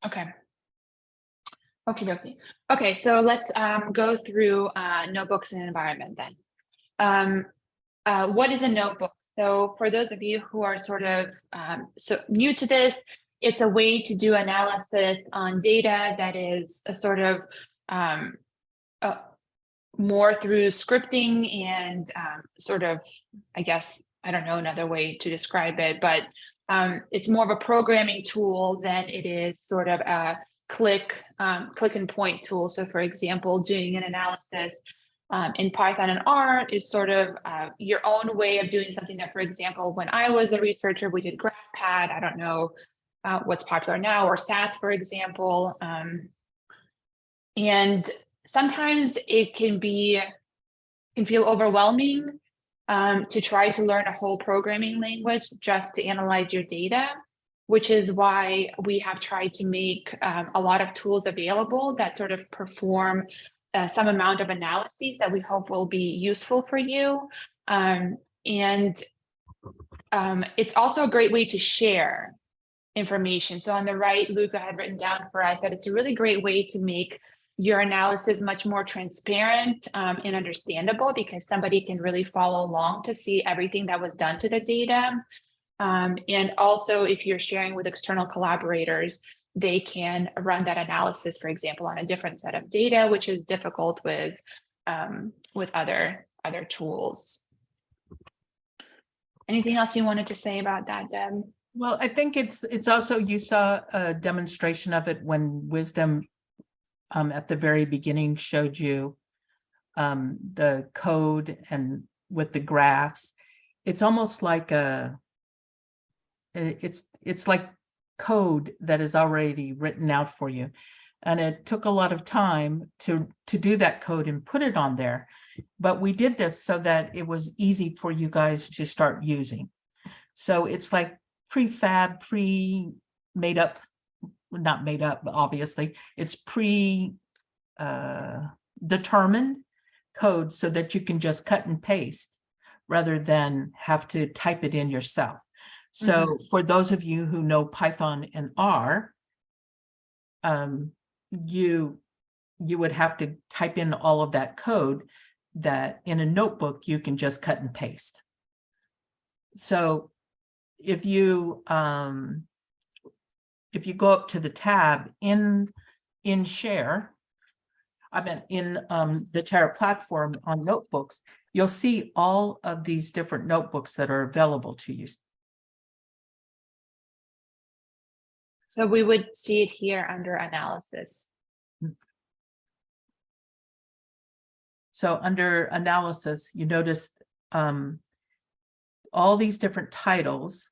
Okay. Okay, so let's go through notebooks and environment then. What is a notebook? So for those of you who are sort of so new to this, it's a way to do analysis on data that is a sort of more through scripting and sort of, I guess, I don't know another way to describe it, but it's more of a programming tool than it is sort of a click and point tool. So for example, doing an analysis in Python and R is sort of your own way of doing something that, for example, when I was a researcher, we did GraphPad. I don't know what's popular now, or SAS, for example. And sometimes it can feel overwhelming to try to learn a whole programming language just to analyze your data, which is why we have tried to make a lot of tools available that sort of perform some amount of analyses that we hope will be useful for you. And it's also a great way to share information. So on the right, Luca had written down for us that it's a really great way to make your analysis much more transparent and understandable, because somebody can really follow along to see everything that was done to the data. And also, if you're sharing with external collaborators, they can run that analysis, for example, on a different set of data, which is difficult with other tools. Anything else you wanted to say about that, Deb? Well, I think it's also, you saw a demonstration of it when Wisdom at the very beginning showed you the code and with the graphs. It's almost like it's like code that is already written out for you. And it took a lot of time to do that code and put it on there. But we did this so that it was easy for you guys to start using. So it's like prefab, made up, not made up, obviously. It's determined code so that you can just cut and paste rather than have to type it in yourself. So for those of you who know Python and R, you would have to type in all of that code that in a notebook you can just cut and paste. So if you go up to the tab in ScHARe, I mean in the Terra platform on notebooks, you'll see all of these different notebooks that are available to you. So we would see it here under analysis. So under analysis, you notice all these different titles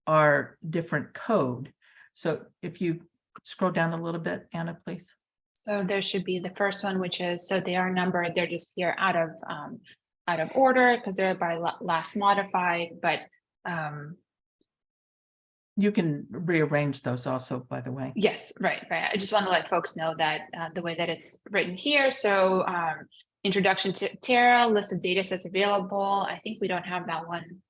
are different code. So if you scroll down a little bit, Anna, please. So there should be the first one, which is, so they are numbered. They're just here out of order because they're by last modified, but you can rearrange those also, by the way. yes, right. I just want to let folks know that the way that it's written here. So introduction to Terra, list of data sets available. I think we don't have that one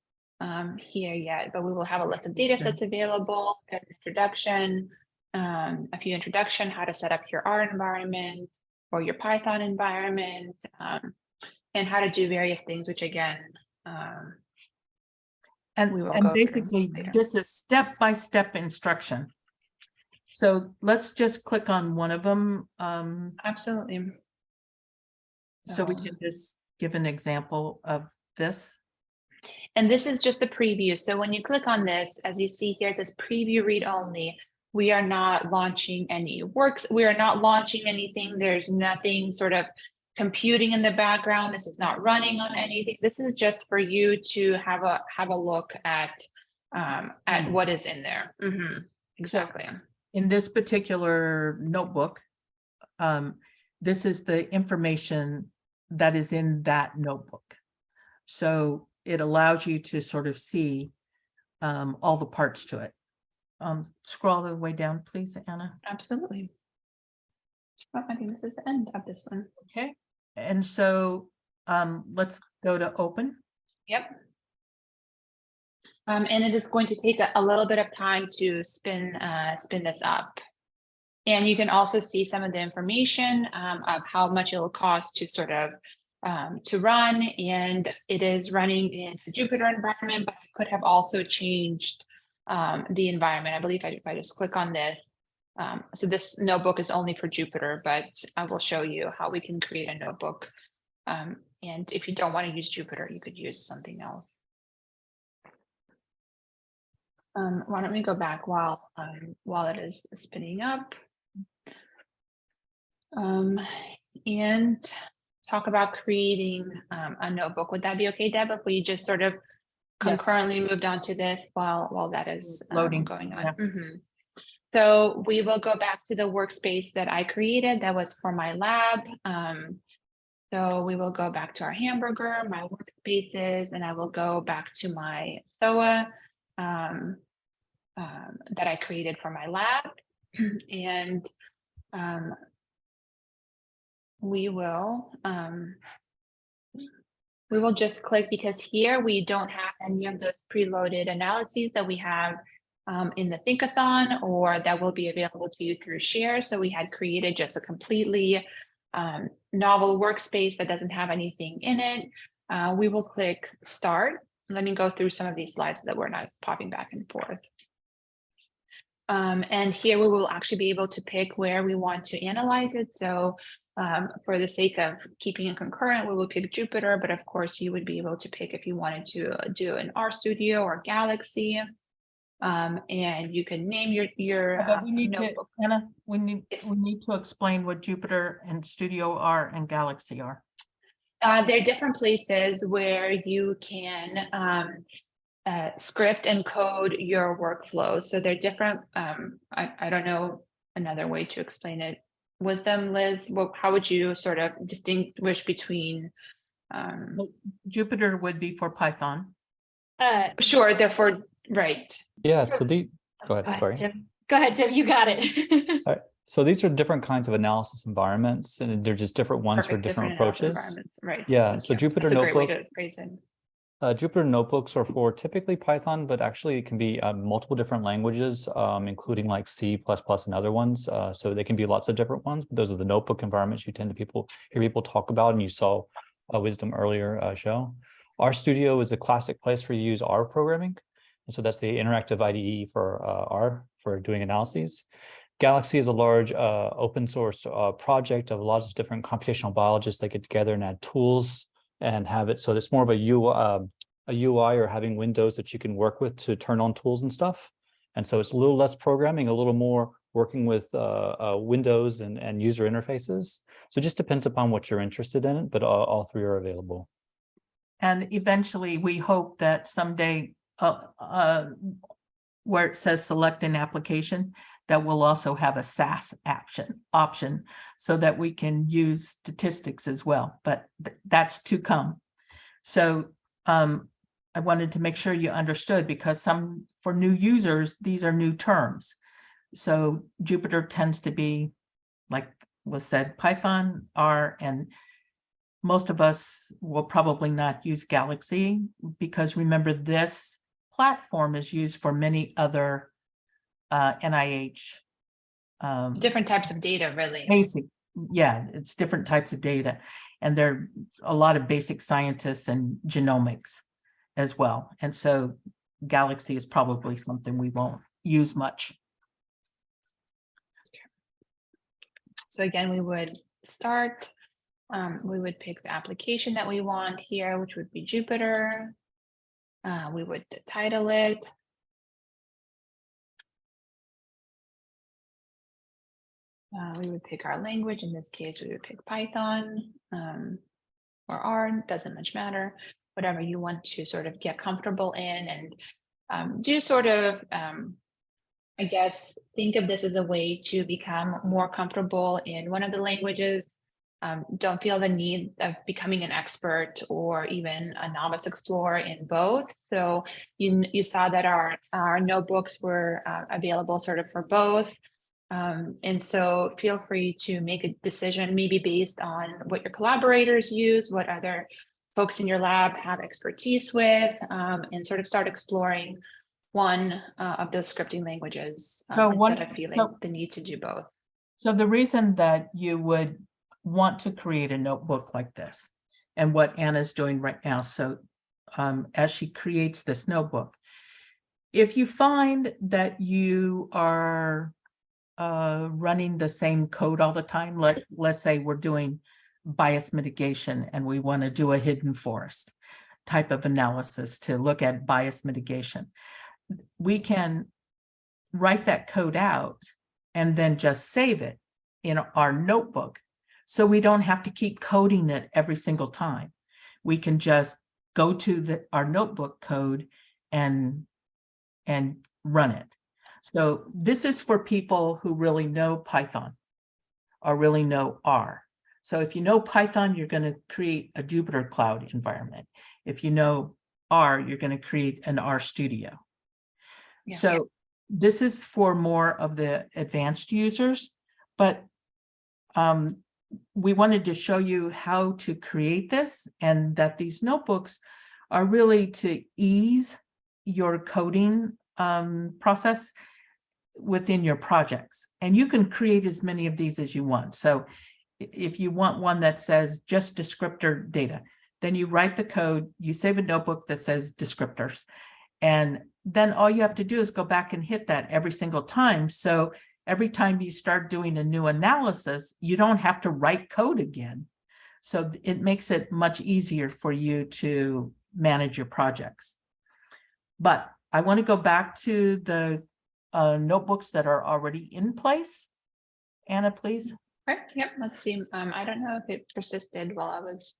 here yet, but we will have a list of data sets available, an introduction, a few introduction, how to set up your R environment or your Python environment, and how to do various things, which again, and basically this is step-by-step instruction. So let's just click on one of them. Absolutely. So we can just give an example of this? And this is just a preview. So when you click on this, as you see here, it says preview read only. We are not launching any works. We are not launching anything. There's nothing sort of computing in the background. This is not running on anything. This is just for you to have a look at what is in there. Exactly. So in this particular notebook, this is the information that is in that notebook. So it allows you to sort of see all the parts to it. Scroll all the way down, please, Anna. Absolutely. Oh, I think this is the end of this one. Okay. And so let's go to open. Yep. And it is going to take a little bit of time to spin this up. And you can also see some of the information of how much it will cost to sort of to run. And it is running in a Jupyter environment, but I could have also changed the environment. I believe if I just click on this. So this notebook is only for Jupyter, but I will show you how we can create a notebook. And if you don't want to use Jupyter, you could use something else. Why don't we go back while it is spinning up, and talk about creating a notebook. Would that be okay, Deb, if we just sort of concurrently moved on to this while that is Loading. going on? Yeah. So we will go back to the workspace that I created that was for my lab. So we will go back to our hamburger, my workspaces, and I will go back to my SOA that I created for my lab. And we will just click, because here we don't have any of those preloaded analyses that we have in the Think-a-Thon, or that will be available to you through ScHARe. So we had created just a completely novel workspace that doesn't have anything in it. We will click start. Let me go through some of these slides so that we're not popping back and forth. And here we will actually be able to pick where we want to analyze it. So for the sake of keeping it concurrent, we will pick Jupyter, but of course you would be able to pick if you wanted to do an RStudio or Galaxy. And you can name your we need notebook. to, Anna, we need to explain what Jupyter and Studio are and Galaxy are. There are different places where you can script and code your workflows. So they're different. I don't know another way to explain it. Wisdom, Liz, how would you sort of distinguish between? Jupyter would be for Python. Sure, therefore, right. Yeah, so go ahead, sorry. Tim. Go ahead, Tim, you got it. All right. So these are different kinds of analysis environments, and they're just different ones for different approaches. Right. Yeah, so Jupyter That's a great way Notebook. to phrase it. Jupyter Notebooks are for typically Python, but actually it can be multiple different languages, including like C++ and other ones. So they can be lots of different ones, but those are the notebook environments you tend to hear people talk about, and you saw Wisdom earlier show. RStudio is a classic place for you to use R programming. And so that's the interactive IDE for R for doing analyses. Galaxy is a large open source project of lots of different computational biologists that get together and add tools and have it so it's more of a UI or having windows that you can work with to turn on tools and stuff. And so it's a little less programming, a little more working with windows and user interfaces. So it just depends upon what you're interested in, but all three are available. And eventually we hope that someday where it says select an application, that will also have a SAS option so that we can use statistics as well, but that's to come. So I wanted to make sure you understood, because for new users, these are new terms. So Jupyter tends to be, like was said, Python, R, and most of us will probably not use Galaxy, because remember, this platform is used for many other NIH. Different types of data, really. It's different types of data. And there are a lot of basic scientists and genomics as well. And so Galaxy is probably something we won't use much. So again, we would start, We would pick the application that we want here, which would be Jupyter. We would title it. We would pick our language. In this case, we would pick Python or R, doesn't much matter, whatever you want to sort of get comfortable in, and do sort of, I guess, think of this as a way to become more comfortable in one of the languages. Don't feel the need of becoming an expert or even a novice explorer in both. So you saw that our notebooks were available sort of for both. And so feel free to make a decision, maybe based on what your collaborators use, what other folks in your lab have expertise with, and sort of start exploring one of those scripting languages instead of feeling the need to do both. So the reason that you would want to create a notebook like this, and what Anna's doing right now, so as she creates this notebook, if you find that you are running the same code all the time, let's say we're doing bias mitigation and we want to do a hidden forest type of analysis to look at bias mitigation, we can write that code out and then just save it in our notebook, so we don't have to keep coding it every single time. We can just go to our notebook code and run it. So this is for people who really know Python or really know R. So if you know Python, you're going to create a Jupyter Cloud environment. If you know R, you're going to create an R Studio. Yeah. So this is for more of the advanced users, but we wanted to show you how to create this, and that these notebooks are really to ease your coding process within your projects. And you can create as many of these as you want. So if you want one that says just descriptor data, then you write the code, you save a notebook that says descriptors, and then all you have to do is go back and hit that every single time. So every time you start doing a new analysis, you don't have to write code again. So it makes it much easier for you to manage your projects. But I want to go back to the notebooks that are already in place. Anna, please. Okay. Yep. Let's see. I don't know if it persisted while I was.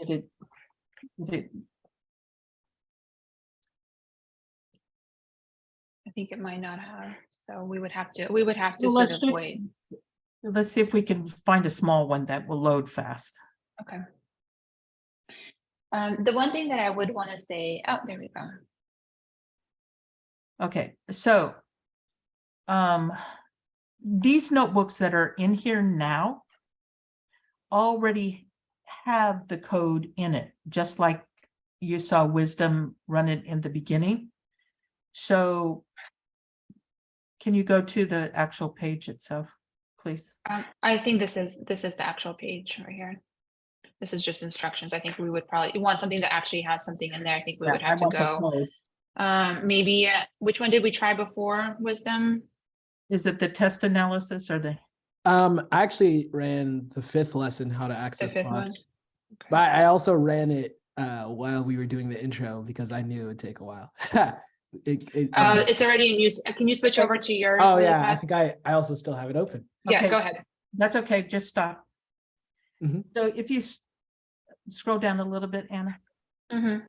Did it? I think it might not have. So we would have to. Well, sort of wait. Let's see if we can find a small one that will load fast. Okay. The one thing that I would want to say. Oh, there we go. Okay, so these notebooks that are in here now already have the code in it, just like you saw Wisdom run it in the beginning. So can you go to the actual page itself, please? I think this is the actual page right here. This is just instructions. I think we would probably want something that actually has something in there. I think we would have to go. Maybe which one did we try before? Wisdom? Is it the test analysis or the? I actually ran the 5th lesson, how to access plots. Okay. But I also ran it while we were doing the intro because I knew it would take a while. It's already in use. Can you switch over to yours? Oh really yeah, fast? I think I also still have it open. Yeah, Okay. go ahead. That's okay, just stop. Mm-hmm. So if you scroll down a little bit, Anna. Mm-hmm.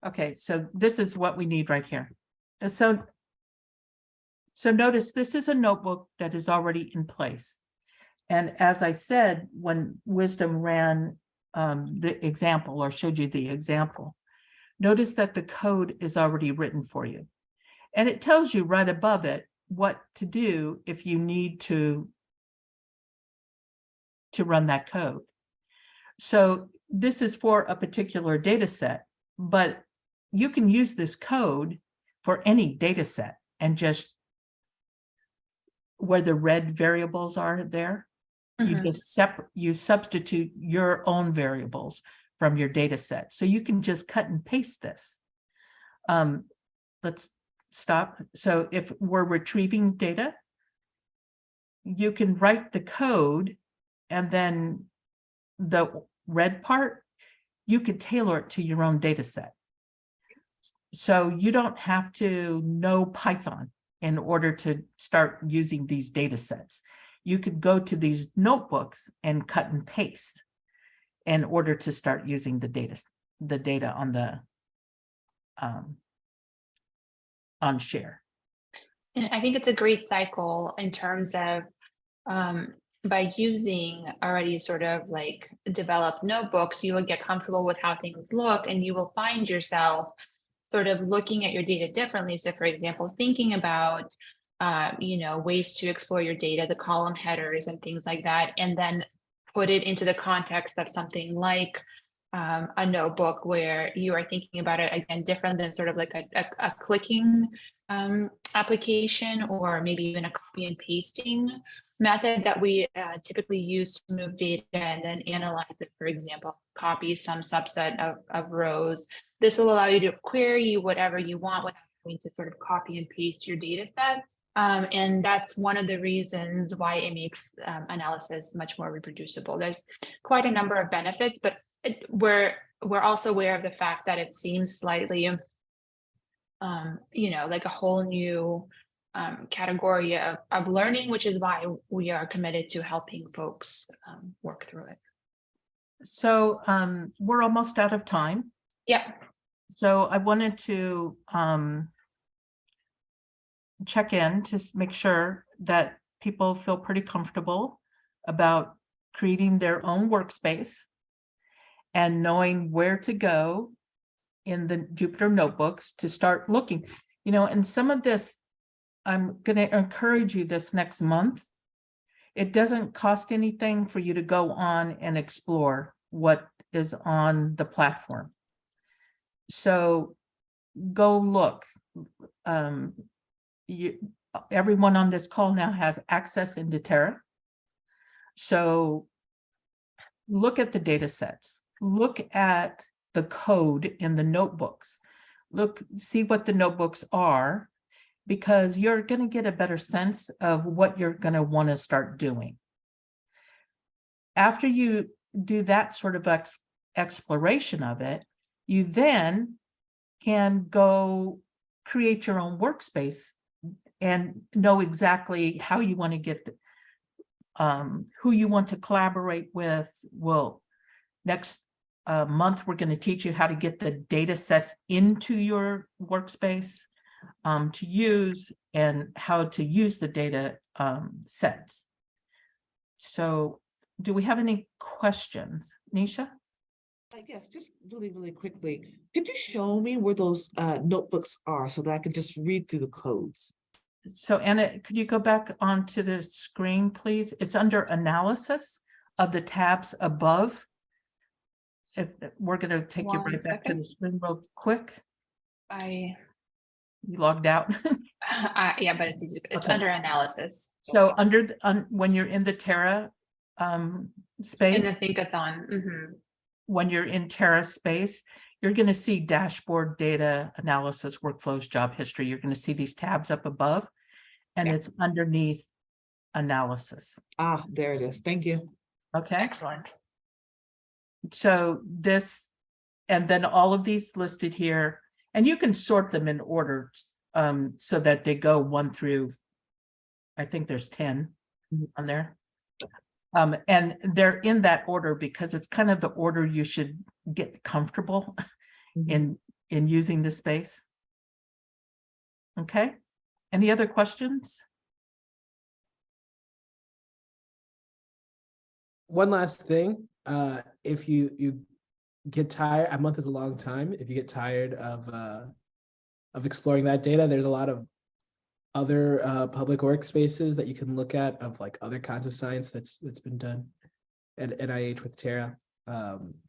Okay, so this is what we need right here. And so notice this is a notebook that is already in place. And as I said, when Wisdom ran the example or showed you the example, notice that the code is already written for you. And it tells you right above it what to do if you need to run that code. So this is for a particular data set, but you can use this code for any data set, and just where the red variables are there, you just you substitute your own variables from your data set. So you can just cut and paste this. Let's stop. So if we're retrieving data, you can write the code And then the red part, you could tailor it to your own data set. So you don't have to know Python in order to start using these data sets. You could go to these notebooks and cut and paste in order to start using the data on the on ScHARe. And I think it's a great cycle in terms of by using already sort of like developed notebooks, you will get comfortable with how things look, and you will find yourself sort of looking at your data differently. So for example, thinking about ways to explore your data, the column headers and things like that, and then put it into the context of something like a notebook where you are thinking about it again different than sort of like a clicking application, or maybe even a copy and pasting method that we typically use to move data and then analyze it. For example, copy some subset of rows. This will allow you to query whatever you want without having to sort of copy and paste your data sets. And that's one of the reasons why it makes analysis much more reproducible. There's quite a number of benefits, but we're also aware of the fact that it seems slightly, like a whole new category of learning, which is why we are committed to helping folks work through it. So we're almost out of time. Yeah. So I wanted to check in to make sure that people feel pretty comfortable about creating their own workspace and knowing where to go in the Jupyter notebooks to start looking. And some of this, I'm going to encourage you this next month. It doesn't cost anything for you to go on and explore what is on the platform. So go look. Everyone on this call now has access into Terra. So look at the data sets, look at the code in the notebooks, see what the notebooks are, because you're going to get a better sense of what you're going to want to start doing. After you do that sort of exploration of it, you then can go create your own workspace and know exactly how you want to get who you want to collaborate with. Well, next month, we're going to teach you how to get the data sets into your workspace to use, and how to use the data sets. So do we have any questions? Nisha? Yes, just really quickly. Could you show me where those notebooks are so that I can just read through the codes? So Anna, could you go back onto the screen, please? It's under analysis of the tabs above. If we're going to take you right back to the screen real quick. You logged out. Yeah, but it's okay. Under analysis. So under when you're in the Terra space, in the Think-a-Thon. Mm-hmm. When you're in Terra space, you're going to see dashboard, data, analysis, workflows, job history. You're going to see these tabs up above, and it's underneath analysis. Ah, there it is. Thank you. Okay. Excellent. So this, and then all of these listed here, and you can sort them in order so that they go 1 through, I think there's 10 on there. And they're in that order because it's kind of the order you should get comfortable in using the space. Okay. Any other questions? One last thing. If you get tired, a month is a long time. If you get tired of exploring that data, there's a lot of other public workspaces that you can look at of like other kinds of science that's been done at NIH with Terra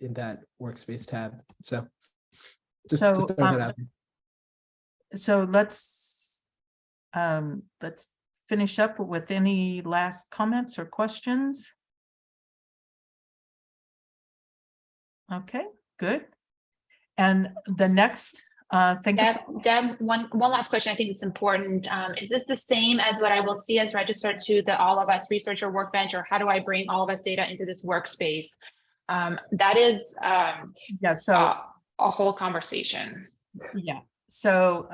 in that workspace tab. So just throwing that out. So let's finish up with any last comments or questions. Okay, good. And the next Think of, Deb, one last question. I think it's important. Is this the same as what I will see as registered to the All of Us Researcher Workbench, or how do I bring all of us data into this workspace? That is yeah, so a whole conversation. yeah, so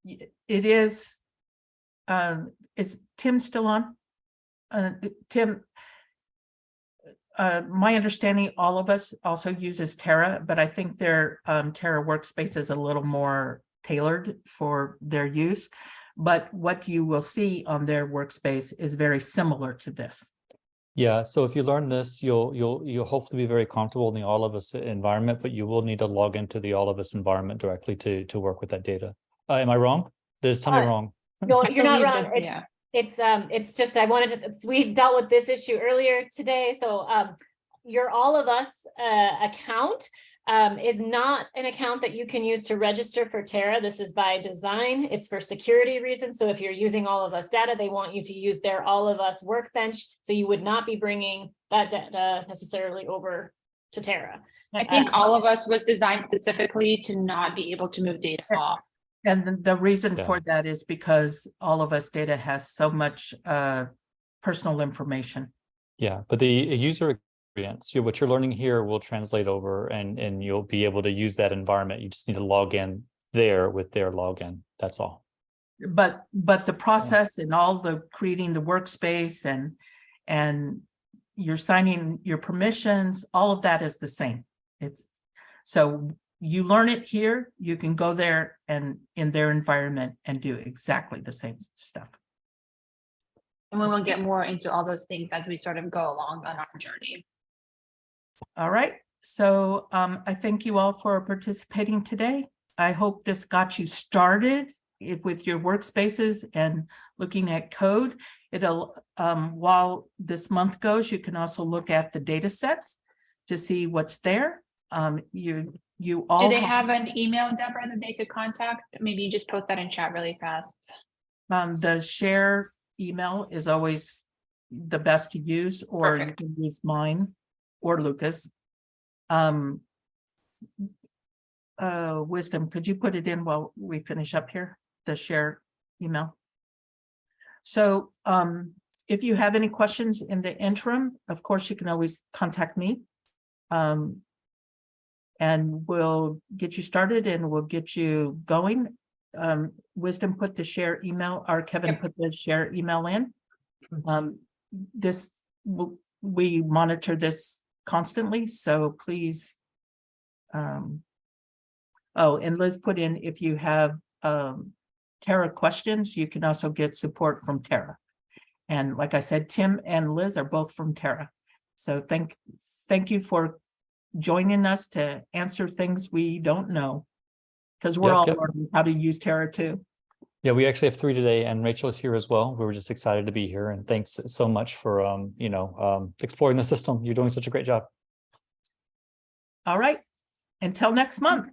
it is, is Tim still on? Tim, my understanding, all of us also uses Terra, but I think their Terra workspace is a little more tailored for their use. But what you will see on their workspace is very similar to this. Yeah, so if you learn this, you'll hopefully be very comfortable in the All of Us environment, but you will need to log into the All of Us environment directly to work with that data. Am I wrong? Liz, tell me wrong. No, you're not wrong. That, yeah. It's just, I wanted to, we dealt with this issue earlier today. So your All of Us account is not an account that you can use to register for Terra. This is by design. It's for security reasons. So if you're using All of Us data, they want you to use their All of Us workbench. So you would not be bringing that data necessarily over to Terra. I think All of Us was designed specifically to not be able to move data off. And the reason Yeah. for that is because All of Us data has so much personal information. Yeah, but the user experience, what you're learning here will translate over and you'll be able to use that environment. You just need to log in there with their login. That's all. But the process and all the creating the workspace and you're signing your permissions, all of that is the same. It's so you learn it here, you can go there and in their environment and do exactly the same stuff. And we will get more into all those things as we sort of go along on our journey. All right, so I thank you all for participating today. I hope this got you started with your workspaces and looking at code. It'll while this month goes, you can also look at the data sets to see what's there. You all Do they have an email, Deborah, that they could contact? Maybe you just post that in chat really fast. the ScHARe email is always the best to use, or Perfect. you can use mine or Lucas. Wisdom, could you put it in while we finish up here, the ScHARe email? So if you have any questions in the interim, of course, you can always contact me. And we'll get you started and we'll get you going. Wisdom put the ScHARe email, or Kevin Yep. put the ScHARe email in. We monitor this constantly, so please. Oh, and Liz put in, if you have Terra questions, you can also get support from Terra. And like I said, Tim and Liz are both from Terra. So thank you for joining us to answer things we don't know, because we're all learning how to use Terra too. Yeah, we actually have 3 today, and Rachel is here as well. We were just excited to be here, and thanks so much for exploring the system. You're doing such a great job. All right, until next month.